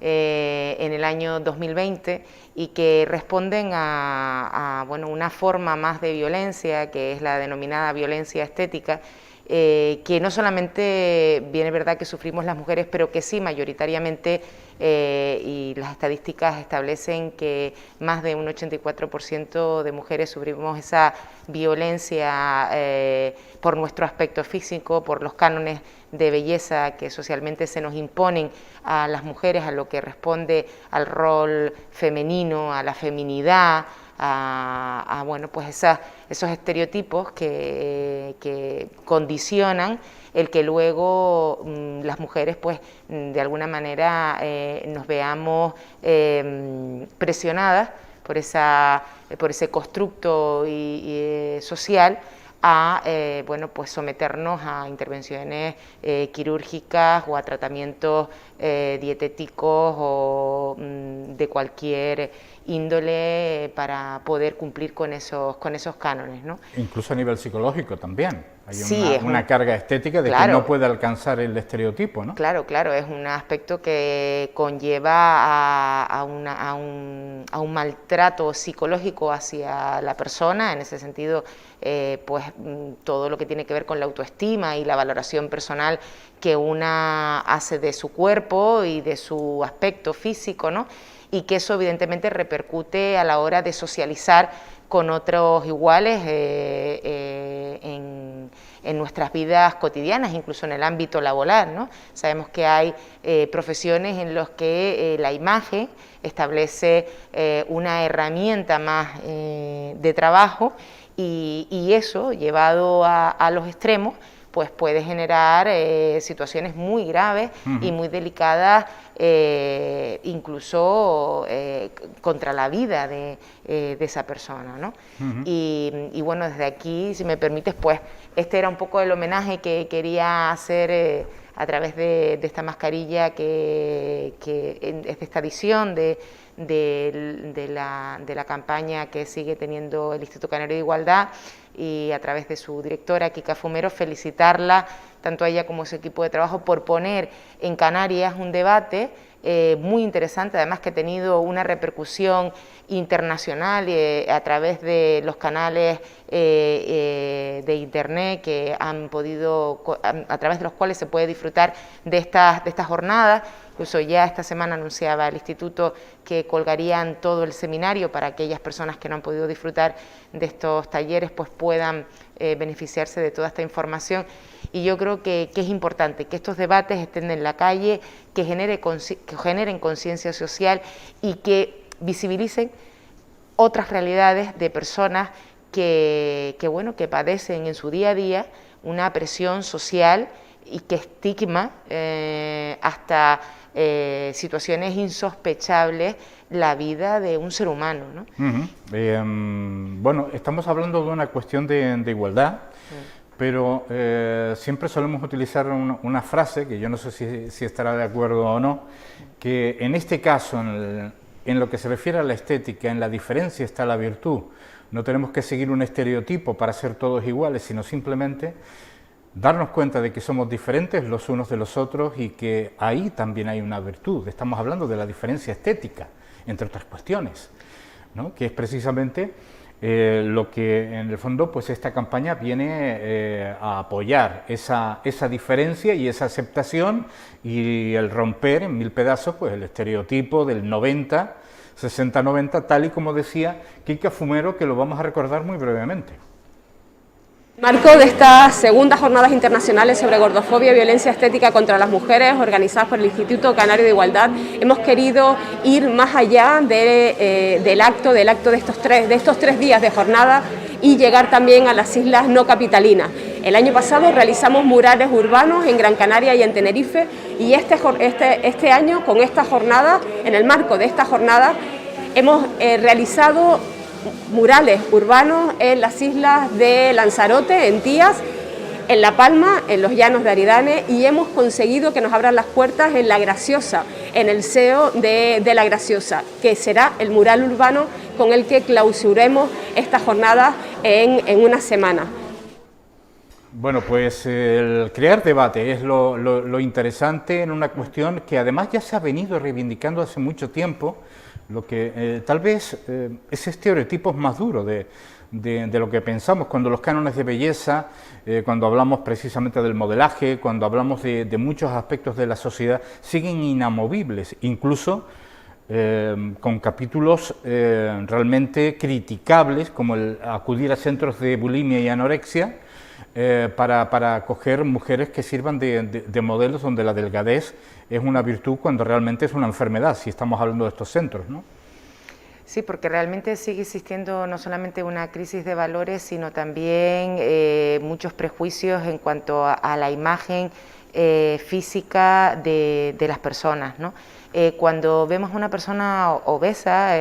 en el año 2020 y que responden a bueno, una forma más de violencia, que es la denominada violencia estética, que no solamente viene verdad que sufrimos las mujeres, pero que sí mayoritariamente, y las estadísticas establecen que más de un 84% de mujeres sufrimos esa violencia por nuestro aspecto físico, por los cánones de belleza que socialmente se nos imponen a las mujeres, a lo que responde al rol femenino, a la feminidad, a bueno, pues esos estereotipos que condicionan el que luego las mujeres pues de alguna manera nos veamos presionadas por ese constructo social a bueno, pues someternos a intervenciones quirúrgicas o a tratamientos dietéticos o de cualquier índole para poder cumplir con esos cánones, ¿no? Incluso a nivel psicológico también. Hay sí, una carga estética de, claro, que no puede alcanzar el estereotipo, ¿no? Claro, claro, es un aspecto que conlleva a un maltrato psicológico hacia la persona, en ese sentido, pues todo lo que tiene que ver con la autoestima y la valoración personal que una hace de su cuerpo y de su aspecto físico, ¿no? Y que eso evidentemente repercute a la hora de socializar con otros iguales en nuestras vidas cotidianas, incluso en el ámbito laboral, ¿no? Sabemos que hay profesiones en las que la imagen establece una herramienta más de trabajo y eso, llevado a los extremos, pues puede generar situaciones muy graves y muy delicadas, incluso contra la vida de esa persona, ¿no? Y bueno, desde aquí, si me permites, pues este era un poco el homenaje que quería hacer a través de esta mascarilla que es de esta edición de la campaña que sigue teniendo el Instituto Canario de Igualdad, y a través de su directora, Kika Fumero, felicitarla, tanto a ella como a su equipo de trabajo, por poner en Canarias un debate muy interesante, además que ha tenido una repercusión internacional a través de los canales de internet que han podido, a través de los cuales se puede disfrutar de estas jornadas. Incluso ya esta semana anunciaba el Instituto que colgarían todo el seminario para aquellas personas que no han podido disfrutar de estos talleres, pues puedan beneficiarse de toda esta información. Y yo creo que es importante que estos debates estén en la calle, que generen conciencia social y que visibilicen otras realidades de personas que padecen en su día a día una presión social y que estigma hasta situaciones insospechables la vida de un ser humano, ¿no? Bueno, estamos hablando de una cuestión de igualdad, pero siempre solemos utilizar una frase, que yo no sé si estará de acuerdo o no, que en este caso, en lo que se refiere a la estética, en la diferencia está la virtud. No tenemos que seguir un estereotipo para ser todos iguales, sino simplemente darnos cuenta de que somos diferentes los unos de los otros y que ahí también hay una virtud. Estamos hablando de la diferencia estética, entre otras cuestiones, ¿no? Que es precisamente lo que en el fondo pues esta campaña viene a apoyar, esa diferencia y esa aceptación y el romper en mil pedazos pues el estereotipo del 90, 60-90, tal y como decía Kika Fumero, que lo vamos a recordar muy brevemente. Marco de estas segundas jornadas internacionales sobre gordofobia y violencia estética contra las mujeres, organizadas por el Instituto Canario de Igualdad, hemos querido ir más allá del acto de estos tres días de jornada y llegar también a las islas no capitalinas. El año pasado realizamos murales urbanos en Gran Canaria y en Tenerife, y este año, con esta jornada, en el marco de esta jornada, hemos realizado murales urbanos en las islas de Lanzarote, en Tías, en La Palma, en los Llanos de Aridane, y hemos conseguido que nos abran las puertas en La Graciosa, en el SEO de La Graciosa, que será el mural urbano con el que clausuremos esta jornada en una semana. Bueno, pues el crear debate es lo interesante en una cuestión que además ya se ha venido reivindicando hace mucho tiempo, lo que tal vez ese estereotipo es más duro de lo que pensamos cuando los cánones de belleza, cuando hablamos precisamente del modelaje, cuando hablamos de muchos aspectos de la sociedad, siguen inamovibles, incluso con capítulos realmente criticables, como el acudir a centros de bulimia y anorexia, para acoger mujeres que sirvan de modelos donde la delgadez es una virtud cuando realmente es una enfermedad, si estamos hablando de estos centros, ¿no? Sí, porque realmente sigue existiendo no solamente una crisis de valores, sino también muchos prejuicios en cuanto a la imagen física de las personas, ¿no? Cuando vemos a una persona obesa,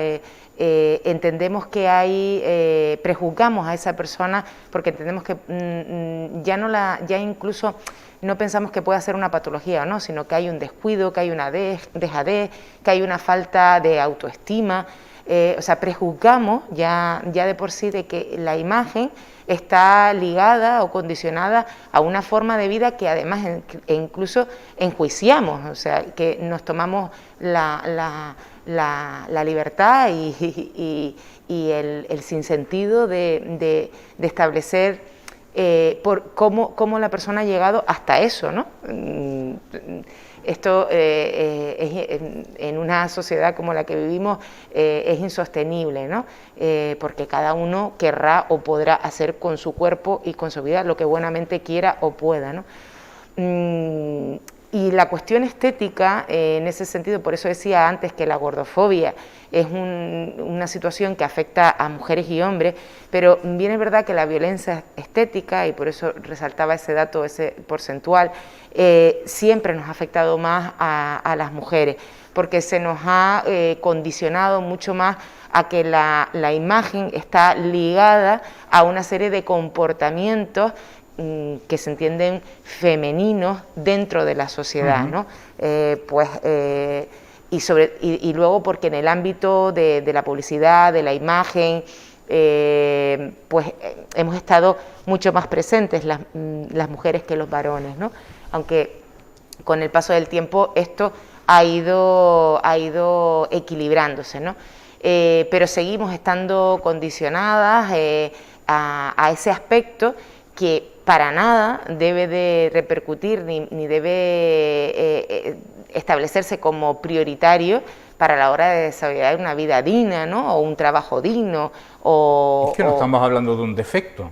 entendemos que prejuzgamos a esa persona porque entendemos que ya incluso no pensamos que pueda ser una patología, ¿no? Sino que hay un descuido, que hay una dejadez, que hay una falta de autoestima. O sea, prejuzgamos ya de por sí de que la imagen está ligada o condicionada a una forma de vida que además incluso enjuiciamos, o sea, que nos tomamos la libertad y el sinsentido de establecer por cómo la persona ha llegado hasta eso, ¿no? Esto en una sociedad como la que vivimos es insostenible, ¿no? Porque cada uno querrá o podrá hacer con su cuerpo y con su vida lo que buenamente quiera o pueda, ¿no? Y la cuestión estética, en ese sentido, por eso decía antes que la gordofobia es una situación que afecta a mujeres y hombres, pero bien es verdad que la violencia estética, y por eso resaltaba ese dato, ese porcentual, siempre nos ha afectado más a las mujeres, porque se nos ha condicionado mucho más a que la imagen está ligada a una serie de comportamientos que se entienden femeninos dentro de la sociedad, ¿no? Y luego porque en el ámbito de la publicidad, de la imagen, pues hemos estado mucho más presentes las mujeres que los varones, ¿no? Aunque con el paso del tiempo esto ha ido equilibrándose, ¿no? Pero seguimos estando condicionadas a ese aspecto que para nada debe de repercutir ni debe establecerse como prioritario para la hora de desarrollar una vida digna, ¿no? O un trabajo digno. Es que no estamos hablando de un defecto,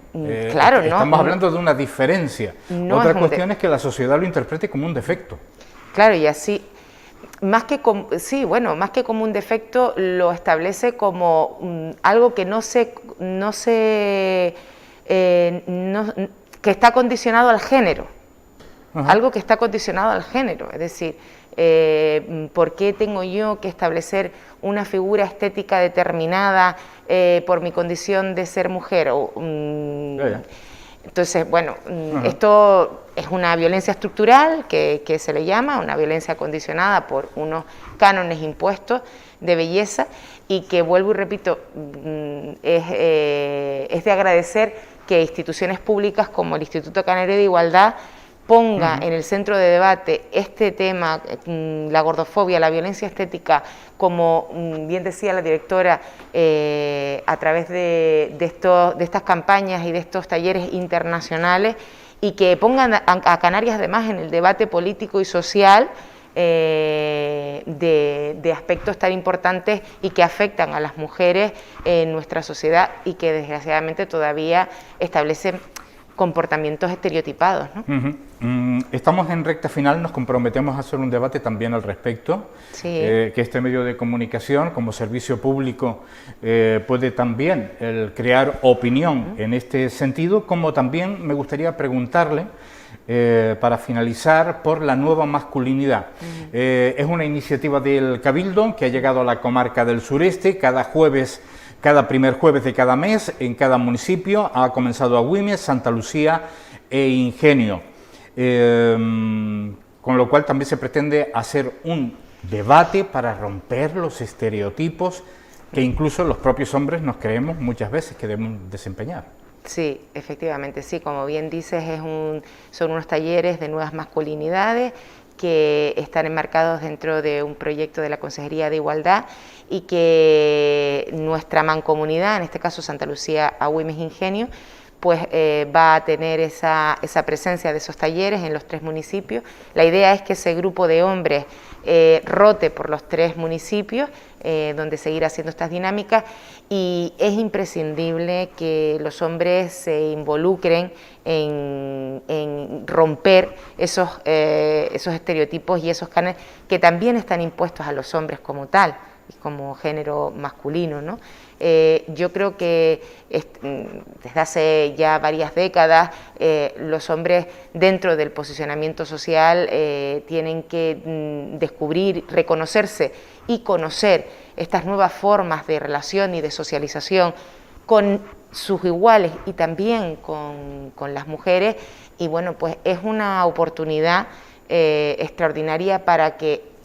claro, estamos hablando de una diferencia. Otra cuestión es que la sociedad lo interprete como un defecto. Claro, y así, más que como un defecto, lo establece como algo que que está condicionado al género. Ajá. Algo que está condicionado al género, es decir, ¿por qué tengo yo que establecer una figura estética determinada por mi condición de ser mujer? Entonces, bueno, esto es una violencia estructural que se le llama, una violencia condicionada por unos cánones impuestos de belleza y que, vuelvo y repito, es de agradecer que instituciones públicas como el Instituto Canario de Igualdad ponga en el centro de debate este tema, la gordofobia, la violencia estética, como bien decía la directora, a través de estas campañas y de estos talleres internacionales, y que pongan a Canarias además en el debate político y social de aspectos tan importantes y que afectan a las mujeres en nuestra sociedad y que desgraciadamente todavía establecen comportamientos estereotipados, ¿no? Estamos en recta final, nos comprometemos a hacer un debate también al respecto, sí. Que este medio de comunicación como servicio público puede también crear opinión en este sentido, como también me gustaría preguntarle para finalizar por la nueva masculinidad. Es una iniciativa del Cabildo que ha llegado a la comarca del sureste cada primer jueves de cada mes en cada municipio. Ha comenzado a Güímez, Santa Lucía, e Ingenio, con lo cual también se pretende hacer un debate para romper los estereotipos que incluso los propios hombres nos creemos muchas veces que debemos desempeñar. Sí, efectivamente, sí, como bien dices, son unos talleres de nuevas masculinidades que están enmarcados dentro de un proyecto de la Consejería de Igualdad y que nuestra mancomunidad, en este caso Santa Lucía Agüimes Ingenio, pues va a tener esa presencia de esos talleres en los 3 municipios. La idea es que ese grupo de hombres rote por los 3 municipios, donde seguir haciendo estas dinámicas, y es imprescindible que los hombres se involucren en romper esos estereotipos y esos cánones que también están impuestos a los hombres como tal, como género masculino, ¿no? Yo creo que desde hace ya varias décadas los hombres dentro del posicionamiento social tienen que descubrir, reconocerse y conocer estas nuevas formas de relación y de socialización con sus iguales y también con las mujeres, y bueno, pues es una oportunidad extraordinaria para que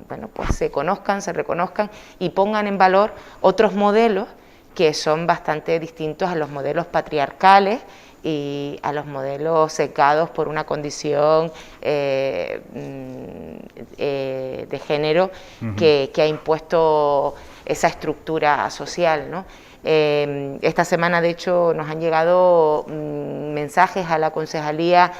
bueno, pues se conozcan, se reconozcan y pongan en valor otros modelos que son bastante distintos a los modelos patriarcales y a los modelos secados por una condición de género que ha impuesto esa estructura social, ¿no? Esta semana, de hecho, nos han llegado mensajes a la concejalía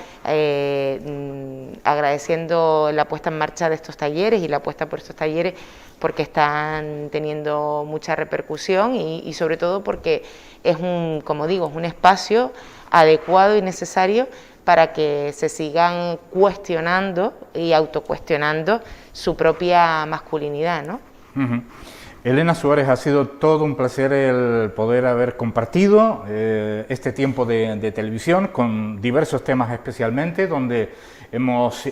agradeciendo la puesta en marcha de estos talleres y la apuesta por estos talleres, porque están teniendo mucha repercusión y sobre todo porque es como digo, es un espacio adecuado y necesario para que se sigan cuestionando y autocuestionando su propia masculinidad, ¿no? Elena Suárez, ha sido todo un placer el poder haber compartido este tiempo de televisión con diversos temas especialmente, donde hemos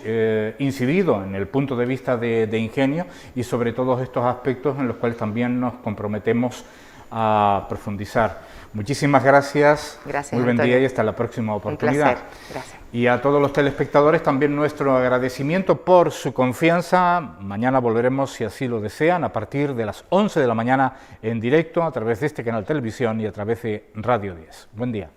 incidido en el punto de vista de Ingenio y sobre todos estos aspectos en los cuales también nos comprometemos a profundizar. Muchísimas gracias. Gracias, muy buen Antonio. día y hasta la próxima oportunidad. Un placer. Gracias. Y a todos los telespectadores también nuestro agradecimiento por su confianza. Mañana volveremos, si así lo desean, a partir de las 11 de la mañana en directo a través de este canal de televisión y a través de Radio 10. Buen día.